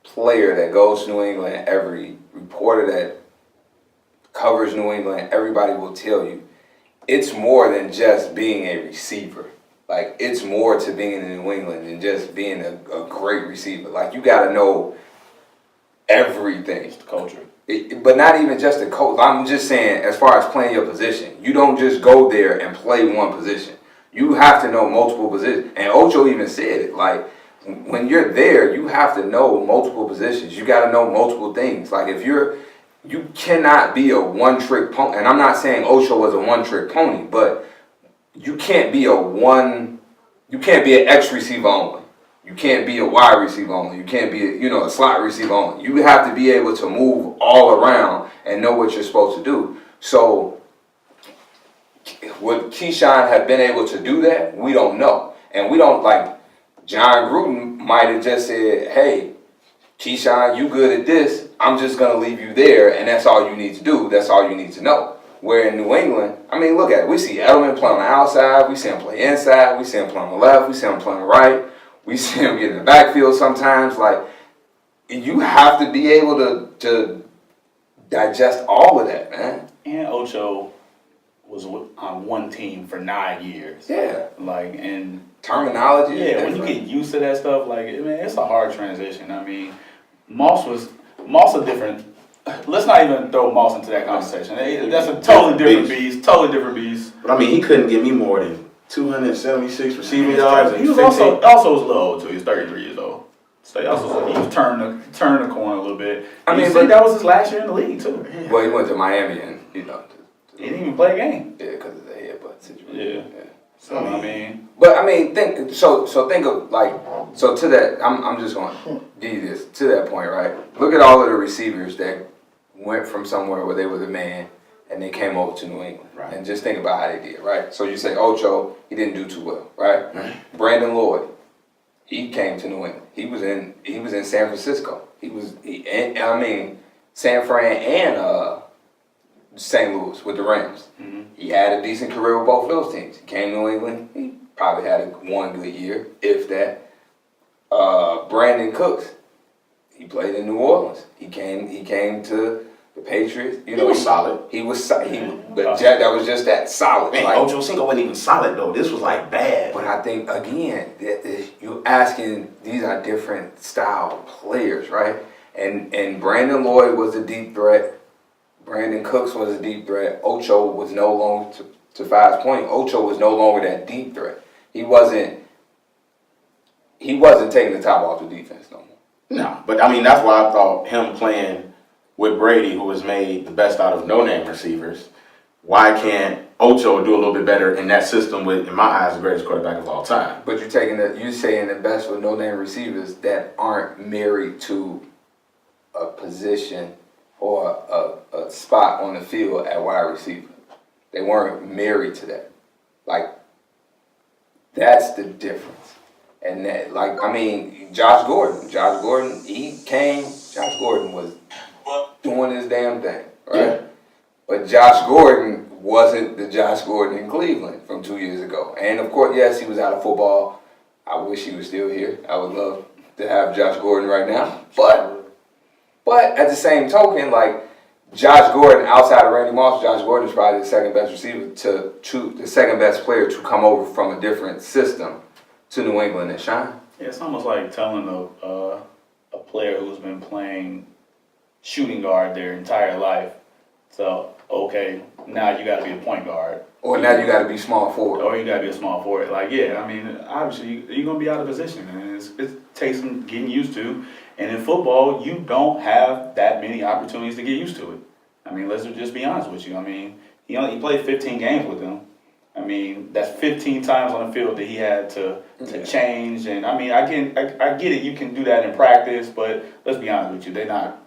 player that goes to New England, every reporter that covers New England, everybody will tell you, it's more than just being a receiver. Like, it's more to being in New England than just being a great receiver. Like, you got to know everything. It's the culture. But not even just the coach. I'm just saying, as far as playing your position, you don't just go there and play one position. You have to know multiple positions. And Ocho even said it. Like, when you're there, you have to know multiple positions. You got to know multiple things. Like, you cannot be a one-trick pony. And I'm not saying Ocho was a one-trick pony, but you can't be an X receiver only. You can't be a wide receiver only. You can't be a slot receiver only. You have to be able to move all around and know what you're supposed to do. So would Keyshawn have been able to do that? We don't know. And we don't, like, John Gruden might have just said, hey, Keyshawn, you good at this. I'm just going to leave you there, and that's all you need to do. That's all you need to know. Where in New England, I mean, look at it. We see Edelman play on the outside. We see him play inside. We see him play on the left. We see him play on the right. We see him get in the backfield sometimes. Like, you have to be able to digest all of that, man. And Ocho was on one team for 9 years. Yeah. Like, and Terminology. yeah, when you get used to that stuff, like, man, it's a hard transition. I mean, Moss a different. Let's not even throw Moss into that conversation. That's a totally different beast. Totally different beast. But I mean, he couldn't give me more than 276 receiving yards. He was also was a little old too. He's 33 years old. So he was turning the corner a little bit. I mean, but that was his last year in the league too. Well, he went to Miami and, you know. He didn't even play a game. Yeah, because of the headbutt situation. Yeah. So I mean, but I mean, think of like, so to that, I'm just going to give you this, to that point, right? Look at all of the receivers that went from somewhere where they were the man and they came over to New England. Right. And just think about how they did, right? So you say Ocho, he didn't do too well, right? Brandon Lloyd, he came to New England. He was in San Francisco. San Fran and St. Louis with the Rams. Mm-hmm. He had a decent career with both of those teams. He came to New England. He probably had one good year, if that. Brandon Cooks, he played in New Orleans. He came to the Patriots. You know, He was solid. That was just that solid. Man, Like, Ocho Cinco wasn't even solid though. This was like bad. but I think again, you're asking, these are different style players, right? And Brandon Lloyd was a deep threat. Brandon Cooks was a deep threat. Ocho was no longer, to Five's point, Ocho was no longer that deep threat. He wasn't taking the top off the defense no more. No, but I mean, that's why I thought him playing with Brady, who was made the best out of no-name receivers, why can't Ocho do a little bit better in that system with, in my eyes, the greatest quarterback of all time? But you're saying the best with no-name receivers that aren't married to a position or a spot on the field at wide receiver. They weren't married to that. Like, that's the difference. And that, like, I mean, Josh Gordon, Josh Gordon was doing his damn thing, right? Yeah. But Josh Gordon wasn't the Josh Gordon in Cleveland from 2 years ago. And of course, yes, he was out of football. I wish he was still here. I would love to have Josh Gordon right now. But at the same token, like, Josh Gordon, outside of Randy Moss, Josh Gordon is probably the second best receiver the second best player to come over from a different system to New England and shine. yeah, it's almost like telling a player who's been playing shooting guard their entire life, so okay, now you got to be a point guard. Or now you got to be small forward. Or you gotta be a small forward. Like, yeah, I mean, obviously you're gonna be out of position, and it takes some getting used to. And in football, you don't have that many opportunities to get used to it. I mean, let's just be honest with you. I mean, he played 15 games with them. I mean, that's 15 times on the field that he had to change. And I mean, I get it. You can do that in practice, but let's be honest with you, they're not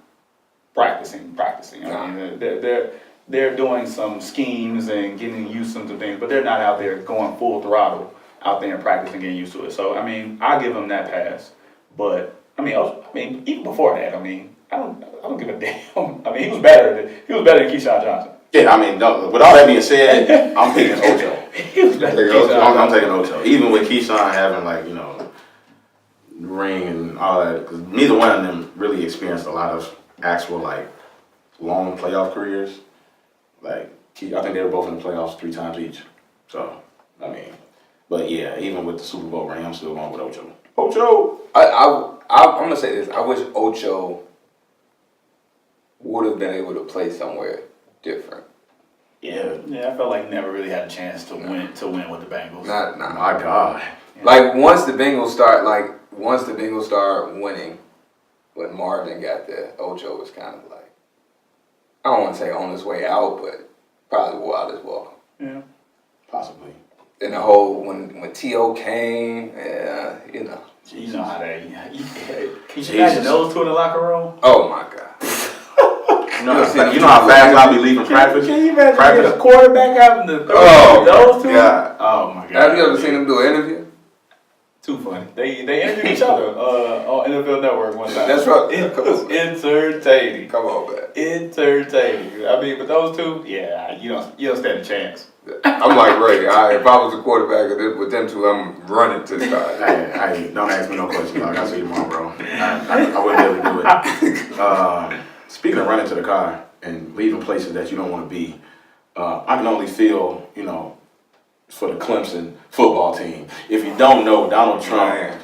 practicing. I mean, they're doing some schemes and getting used to some things, but they're not out there going full throttle out there in practice and getting used to it. So, I mean, I give them that pass. But, I mean, even before that, I mean, I don't give a damn. I mean, he was better than Keyshawn Johnson. Yeah, I mean, with all that being said, I'm picking Ocho. He was better than Keyshawn I'm taking Ocho. Even with Keyshawn having, like, you know, ring and all that, because neither one of them really experienced a lot of actual, like, long playoff careers. Like, I think they were both in the playoffs 3 times each. So, I mean, but yeah, even with the Super Bowl ring, I'm still going with Ocho. Ocho! I'm going to say this. I wish Ocho would have been able to play somewhere different. Yeah. Yeah, I felt like he never really had a chance to win with the Bengals. Not My God. Like, once the Bengals start winning, when Marvin got there, Ocho was kind of like, I don't want to say on his way out, but probably wild as well. Yeah. Possibly. And the whole, when T.O. came, you know. You know how that, can you imagine those two in the locker room? Oh my God. You know how fast I'll be leaving practice? Can you imagine practice. A quarterback having to throw Oh, those two? God. Oh my God. Have you ever seen him do an interview? Too funny. They interviewed each other on NFL Network one time. That's right. It Come was on. entertaining. Come on, man. Entertaining. I mean, but those two, yeah, you don't stand a chance. I'm like Ray. If I was a quarterback with them two, I'm running to the car. Hey, don't ask me no questions, dog. I'll see you tomorrow, bro. I wouldn't be able to do it. Speaking of running to the car and leaving places that you don't want to be, I can only feel, for the Clemson football team. If you don't know, Donald Trump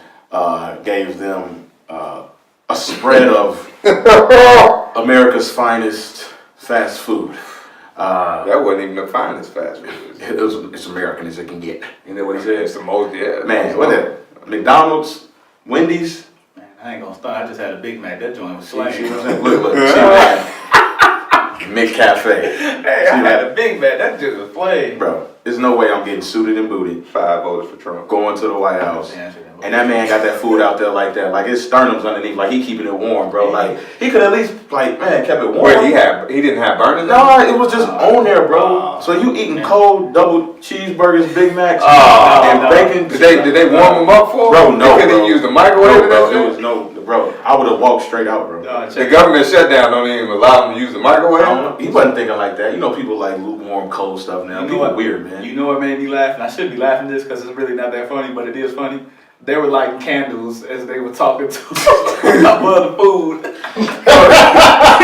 gave them a spread of America's finest fast food. That wasn't even the finest fast food. It's American as it can get. You know what he said? It's the most, yeah. Man, what that? McDonald's, Wendy's. Man, I ain't gonna start. I just had a Big Mac. That joint was See slaying. what I'm saying? Look, see what McCafe. Hey, I had a Big Mac. That joint was slaying. Bro, there's no way I'm getting suited and booted, 5 voted for Trump. going to the White House. Yeah, And that man got that food out there like that. Like his sternum's underneath. Like he keeping it warm, bro. Like he could at least kept it warm. Wait, he didn't have burners? No, it was just on there, bro. So you eating cold double cheeseburgers, Big Macs, and bacon. Did they warm them up for him? Bro, no, They couldn't bro. use the microwave and Bro, that it was bro. I would have walked straight out, bro. The government shutdown don't even allow them to use the microwave? He wasn't thinking like that. You know, people like lukewarm, cold stuff now. You know People what? weird, man. You know what made me laugh? And I should be laughing this because it's really not that funny, but it is funny. They were lighting candles as they were talking to top of the food.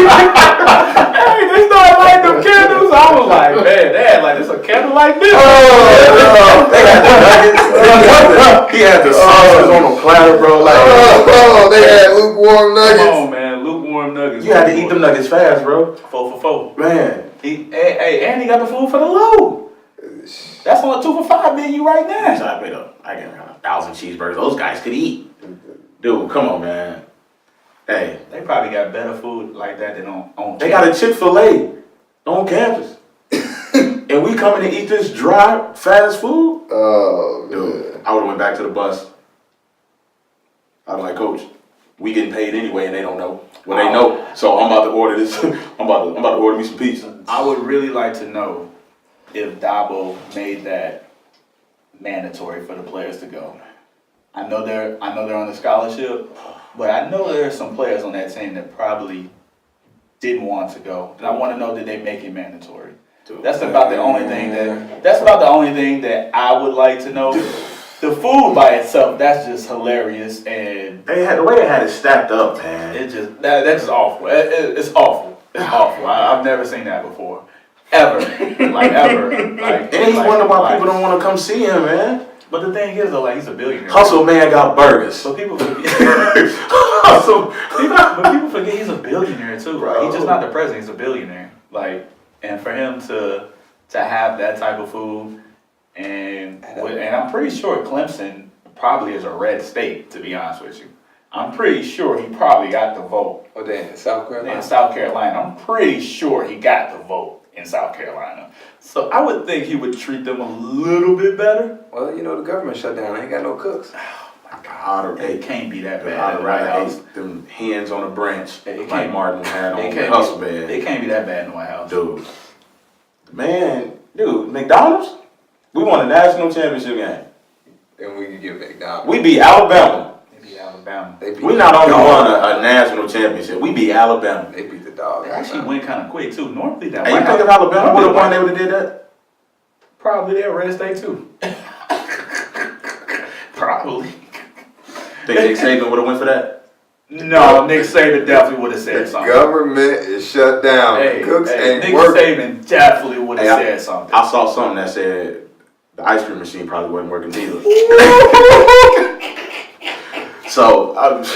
Hey, they started lighting them candles. I was like, man, they had like this a candle like this. They had the nuggets. He had the sauces on a platter, bro. Like, They had lukewarm Come nuggets. on, man, lukewarm nuggets. you had to eat them nuggets fast, bro. 4 for 4. Man, Hey, and he got the food for the low. That's on a 2 for 5 menu right now. so I paid up. I got 1,000 cheeseburgers. Those guys could eat. Dude, come on, man. Hey, They probably got better food like that than on they got a Chick-fil-A on campus. And we coming to eat this dry, fast food? Oh, Dude, I would've went back to the bus. I'd be like, Coach, we getting paid anyway and they don't know. Well, they know, so I'm about to order this. I'm about to order me some pizza. I would really like to know if Dabo made that mandatory for the players to go. I know they're on the scholarship, but I know there are some players on that team that probably didn't want to go. And I want to know, did they make it mandatory? That's about the only thing that I would like to know. The food by itself, that's just hilarious, and The way they had it stacked up, man. it just that's just awful. It's awful. It's awful. I've never seen that before, ever. Like, And he wonder why people don't want to come see him, man. But the thing is, though, like, he's a billionaire. Hustle man got burgers. So people forget. Hustle. People forget he's a billionaire too, right? Bro. He's just not the president. He's a billionaire. Like, and for him to have that type of food, and I'm pretty sure Clemson probably is a red state. To be honest with you, I'm pretty sure he probably got the vote Oh, they in South Carolina? in South Carolina. I'm pretty sure he got the vote in South Carolina. So I would think he would treat them a little bit better. Well, you know, the government shut down. They ain't got no cooks. It can't be that bad. I'd at the White rather House. ate them hens on a branch It like can't- Martin had on It the can't hustle be, bed. it can't be that bad in the White House. Dude. Man, McDonald's? We won a national championship game. And we can get McDonald's. We beat Alabama. Maybe Alabama. They beat We not only the won dog. a national championship, we beat Alabama. They beat the dog. They actually went kind of quick too. Normally that. Hey, you White think if House- Alabama normally would have won, the they White- would have did that? Probably they're red state too. Probably. Think Nick Saban would have went for that? No, Nick Saban definitely would have The said something. government is shut down. Hey, the cooks hey, ain't Nick working. Saban definitely would have Hey, said something. I saw something that said the ice cream machine probably wasn't working either. So I was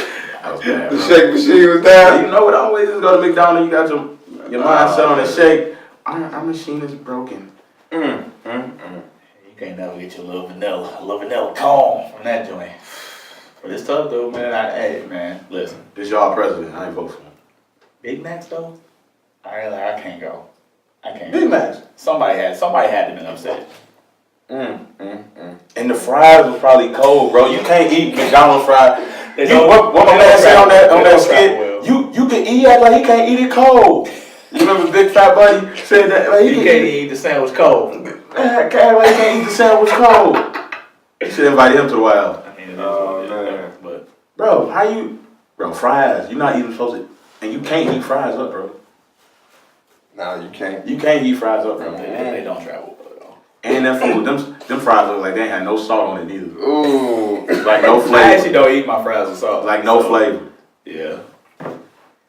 bad. The bro. shake machine was Yeah, down. you know what? Always just go to McDonald's. You got your mind set on a shake. Our machine is broken. You can't never get your little vanilla cone from that joint. But it's tough though, man. Hey, man, listen. This y'all president. I ain't vote for him. Big Macs though, I can't go. I can't. Big Macs. Somebody had to been upset. And the fries was probably cold, bro. You can't eat McDonald's fries. They You, don't- what my they man don't said on travel- that they don't skit? travel well. You can eat act like he can't eat it cold. You remember Big Fat Buddy said that? Like, You can't eat the sandwich cold. Man, like, can't eat the sandwich cold. You should invite him to the White House. I mean, it is Oh, what it is, man. but Bro, how you... Bro, fries. You're not even supposed to... And you can't eat fries up, bro. No, you can't. You can't eat fries up, bro. they don't travel well at all. And that food, them fries look like they ain't had no salt on it either. Ooh. Like no I actually flavor. don't eat my fries with salt. Like no So, flavor. Yeah.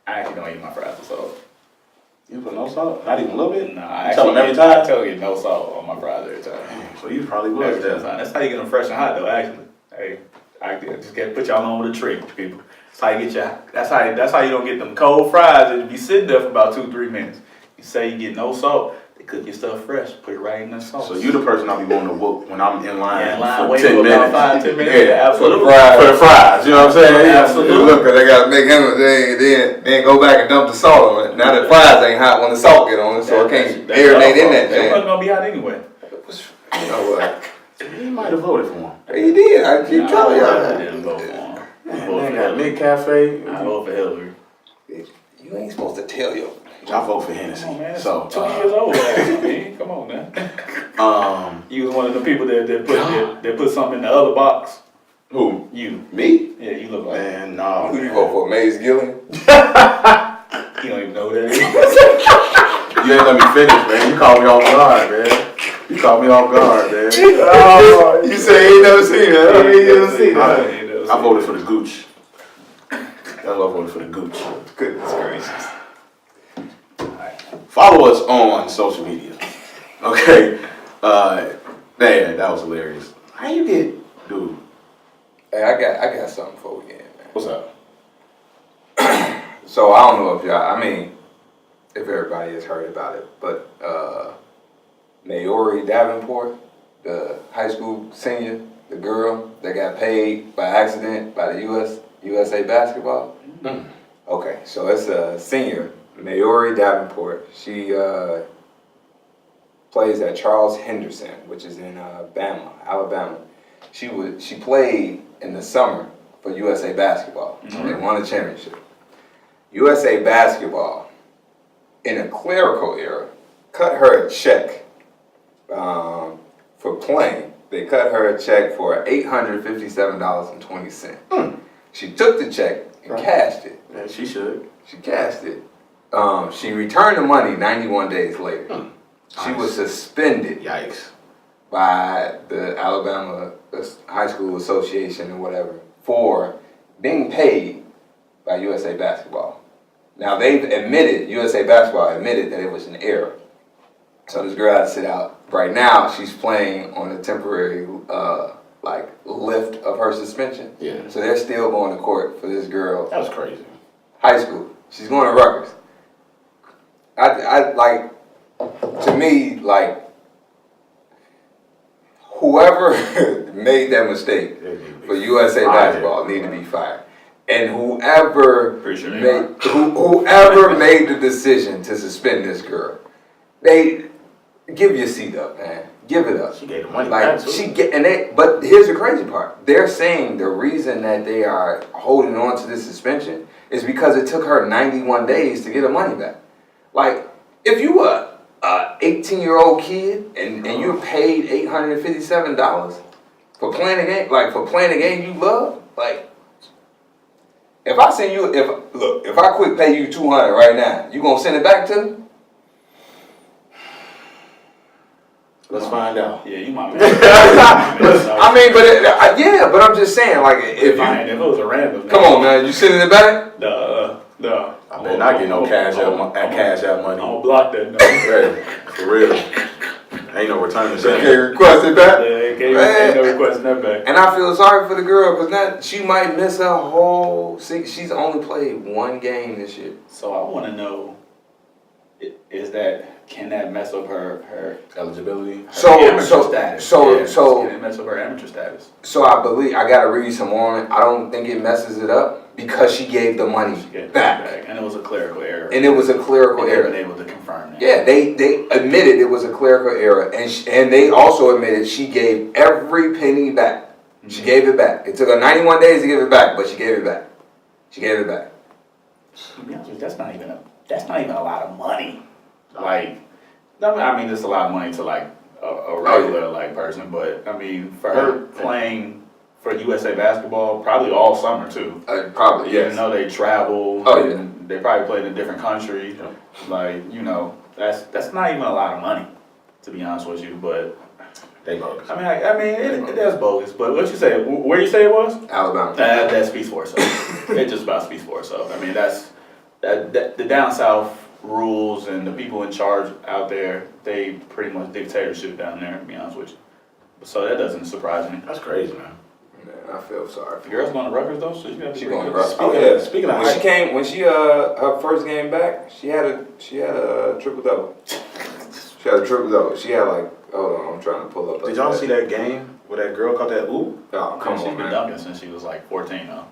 I actually don't eat my fries with salt. You put no salt? Not even a little bit? Nah, I You tell them actually every time? I tell you no salt on my fries every time. So you probably Every was there. time. That's how you get them fresh and hot though, actually. Hey, I just get put y'all on with a trick, people. That's how you get your that's how you don't get them cold fries and you be sitting there for about 2-3 minutes. You say you get no salt, they cook your stuff fresh, put it right in the sauce. So you the person I be wanting to whoop when I'm in line, Yeah, in line for waiting 10 for minutes. about 5-10 minutes. Yeah, Absolutely. For the fries, you know what I'm saying? Absolutely. Look, cause they gotta make him then go back and dump the salt on it. Now the fries ain't hot when the salt get on it, so it can't marinate in that They wasn't jam. gonna be hot anyway. You know what? He might have voted for him. He did. I keep telling I y'all. didn't vote for him. I Man, voted they for got Hillary. Nick Cafe. I vote for Hillary. You ain't supposed to tell you. I vote for Hennessy. Come on, man. So, 2 years old. I mean, come on, man. You was one of the people that put something in the other box. who? You. Me? Yeah, you look like Man, no. Who you vote for? Maze Gillian? you don't even know who that is. You ain't let me finish, man. You caught me off guard, man. You caught me off guard, man. Oh, you say he never seen that? He never seen that. I voted for the Gooch. I voted for the Gooch. Goodness gracious. Follow us on social media. Okay. Man, that was hilarious. How you get, dude? Hey, I got something for we end, man. What's up? So I don't know if y'all, I mean, if everybody has heard about it, but Maori Davenport, the high school senior, the girl that got paid by accident by the USA basketball. Mm. Okay, so it's a senior, Maori Davenport. She plays at Charles Henderson, which is in Alabama. She played in the summer for USA basketball. They won a championship. USA basketball, in a clerical error, cut her a check for playing. They cut her a check for $857.20. She took the check and cashed it. Yeah, she should. She cashed it. She returned the money 91 days later. She was suspended Yikes. by the Alabama High School Association or whatever for being paid by USA Basketball. Now USA Basketball admitted that it was an error. So this girl had to sit out. Right now, she's playing on a temporary lift of her suspension. Yeah. So they're still going to court for this girl. That was crazy. High school. She's going to Rutgers. I like, to me, like, whoever made that mistake for USA basketball need to be fired. And whoever Pretty sure they whoever made the decision to suspend this girl, they give your seat up, man. Give it up. She gave the money Like back, too. but here's the crazy part. They're saying the reason that they are holding on to this suspension is because it took her 91 days to get her money back. Like, if you were a 18-year-old kid and you're paid $857 for playing a game, you love, like, if I send you, if I quit pay you $200 right now, you gonna send it back to me? Let's find out. Yeah, you might. I mean, but I'm just saying, like, if if it was a random. come on, man, you sending it back? Duh. I better not get no cash out money. I'm gonna block that. No. Hey, for real. Ain't no return to Okay, sender. request it back. Ain't no requesting that back. And I feel sorry for the girl because now she might miss her whole. She's only played one game this year. So I want to know, can that mess up her Eligibility. amateur status? Can it mess up her amateur status? So I believe I gotta read some more on it. I don't think it messes it up because she gave the money She get back. and it was a clerical error. And it was a clerical They've error. been able to confirm that. Yeah, they admitted it was a clerical error, and they also admitted she gave every penny back. She gave it back. It took her 91 days to give it back, but she gave it back. She gave it back. To be honest with you, that's not even that's not even a lot of money. Like, I mean, it's a lot of money to like a regular like person, but I mean, for her playing for USA basketball, probably all summer too. Probably, yes. Even though they travel, and they probably played in a different country. Like, you know, that's not even a lot of money, to be honest with you. But They bogus. I mean, it is bogus. But what you say? Where you say it was? Alabama. That speaks for itself. It just about speaks for itself. I mean, that's the down south rules and the people in charge out there. They pretty much dictatorship down there. To be honest with you, so that doesn't surprise me. That's crazy, man. Man, I feel sorry. The girl's going to Rutgers though, so you got to She be going to Rutgers. Rutgers. Speaking of When she her first game back, she had a triple double. She had a triple double. She had like, hold on, I'm trying to pull up. did y'all see that game where that girl caught that oop? Oh, come She's on, been man. dunking since she was like 14 though.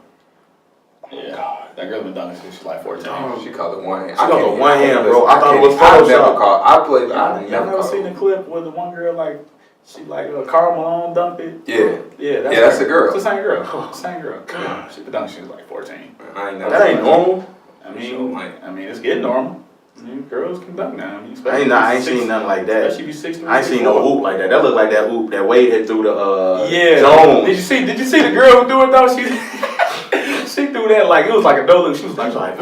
Yeah, that girl's been dunking since she's like 14. She called it one hand. She called it one hand, listen, bro. I thought it was I never Photoshop. called. I played. I Y'all never never called. seen the clip where the one girl like she like Karl Malone dunked it? Yeah. Yeah, That's the girl. It's the same girl. Same girl. Yeah, she been dunking since she was like 14. Man, I ain't never That ain't normal. I mean, it's getting normal. I mean, girls can dunk now. I mean, I ain't seen nothing like that. Especially if you 6'3". I ain't seen no hoop like that. That looked like that hoop that Wade hit through the Yeah. zone. Did you see the girl who do it though? She threw that like it was like a no look. She was like like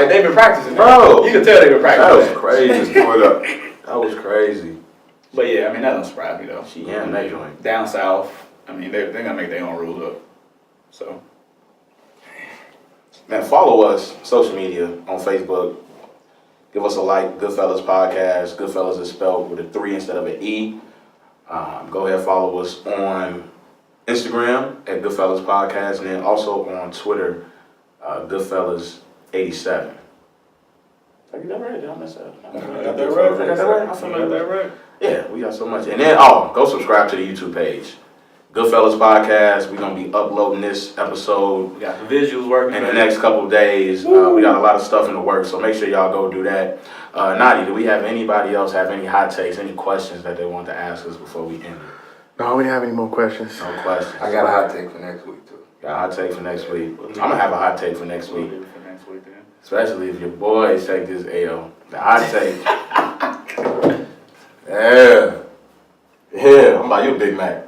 they've been practicing. Bro. You can tell they've been That practicing. was crazy. That was crazy. But yeah, I mean that don't surprise me though. She hammed that joint. Down south, I mean they're gonna make their own rules up. So Man, follow us, social media, on Facebook. Give us a like, Goodfellas Podcast. Goodfellas is spelled with a 3 instead of an E. Go ahead, follow us on Instagram at Goodfellas Podcast, and then also on Twitter, Goodfellas87. Did I get that right? Did I mess up? I got that right? I got that right? I feel like that right. Yeah, we got so much. And then, go subscribe to the YouTube page. Goodfellas Podcast. We're going to be uploading this episode we got the visuals working. in the next couple of days. We got a lot of stuff in the works, so make sure y'all go do that. Nadi, do we have anybody else have any hot takes, any questions that they want to ask us before we end it? No, we didn't have any more questions. No questions. I got a hot take for next week too. Got a hot take for next week. I'm going to have a hot take for next week, For next week then. especially if your boys take this L. The hot take. Yeah. Yeah, I'm about you, Big Mac.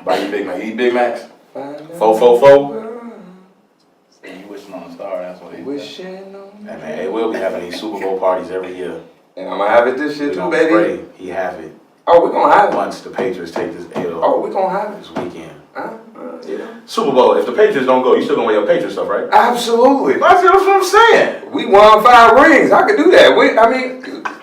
Buy you Big Mac. You eat Big Macs? 444? You wishing on a star, that's what he Wishing on. And man, they will be having these Super Bowl parties every year. And I'm gonna have it this We shit too, gonna baby. pray he have it Oh, we gonna have it. once the Patriots take this L Oh, we gonna have it. this weekend. Yeah. Super Bowl, if the Patriots don't go, you still gonna wear your Patriot stuff, right? Absolutely. That's what I'm saying. We won 5 rings. I could do that.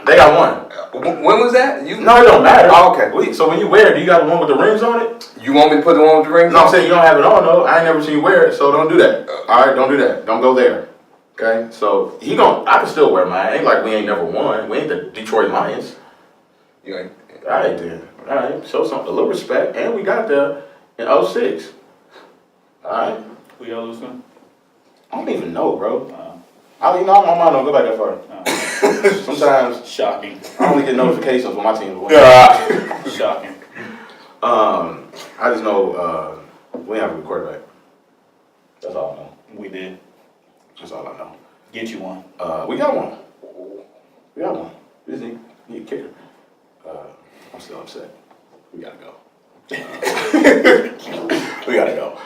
They got one. When was that? You No, it don't matter. Oh, okay. So when you wear it, do you got the one with the rings on it? You want me to put the one with the rings? No, I'm on? saying you don't have it on though. I ain't never seen you wear it, so don't do that. All right, don't do that. Don't go there. Okay, so I can still wear mine. Ain't like we ain't never won. We ain't the Detroit Lions. You ain't. All right then. All right, show some a little respect, and we got there in 06. All right. Who y'all losing? I don't even know, bro. My mind don't go back that far. Sometimes Shocking. I only get notifications when my team wins. Shocking. I just know we have a good quarterback. That's all I know. We did. That's all I know. Get you one. We got one. We got one. We just need a kicker. I'm still upset. We gotta go. We gotta go.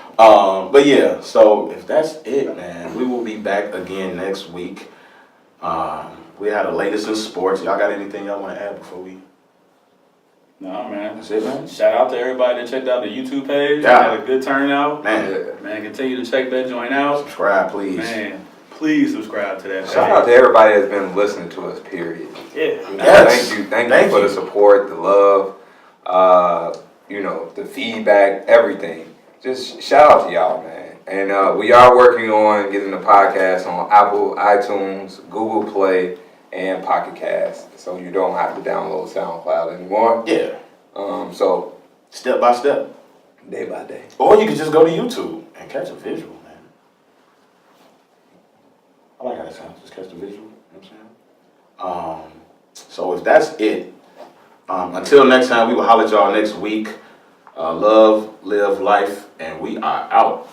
But yeah, so if that's it, man, we will be back again next week. We had the latest in sports. Y'all got anything y'all want to add before we? No, man. That's it, man. Shout out to everybody that checked out the YouTube page. Yeah. Had a good turnout. Man, Man, continue to check that joint out. subscribe, please. Man, please subscribe to that Shout out to everybody that's been listening to us. Period. Yeah. Yes. Thank you for the support, the love, the feedback, everything. Just shout out to y'all, man. And we are working on getting the podcast on Apple, iTunes, Google Play, and Pocket Cast, so you don't have to download SoundCloud anymore. Yeah. So Step by step. day by day. Or you could just go to YouTube and catch a visual, man. I like how that sounds. Just catch the visual. You know what I'm saying? So if that's it, until next time, we will holler at y'all next week. Love, live life, and we are out.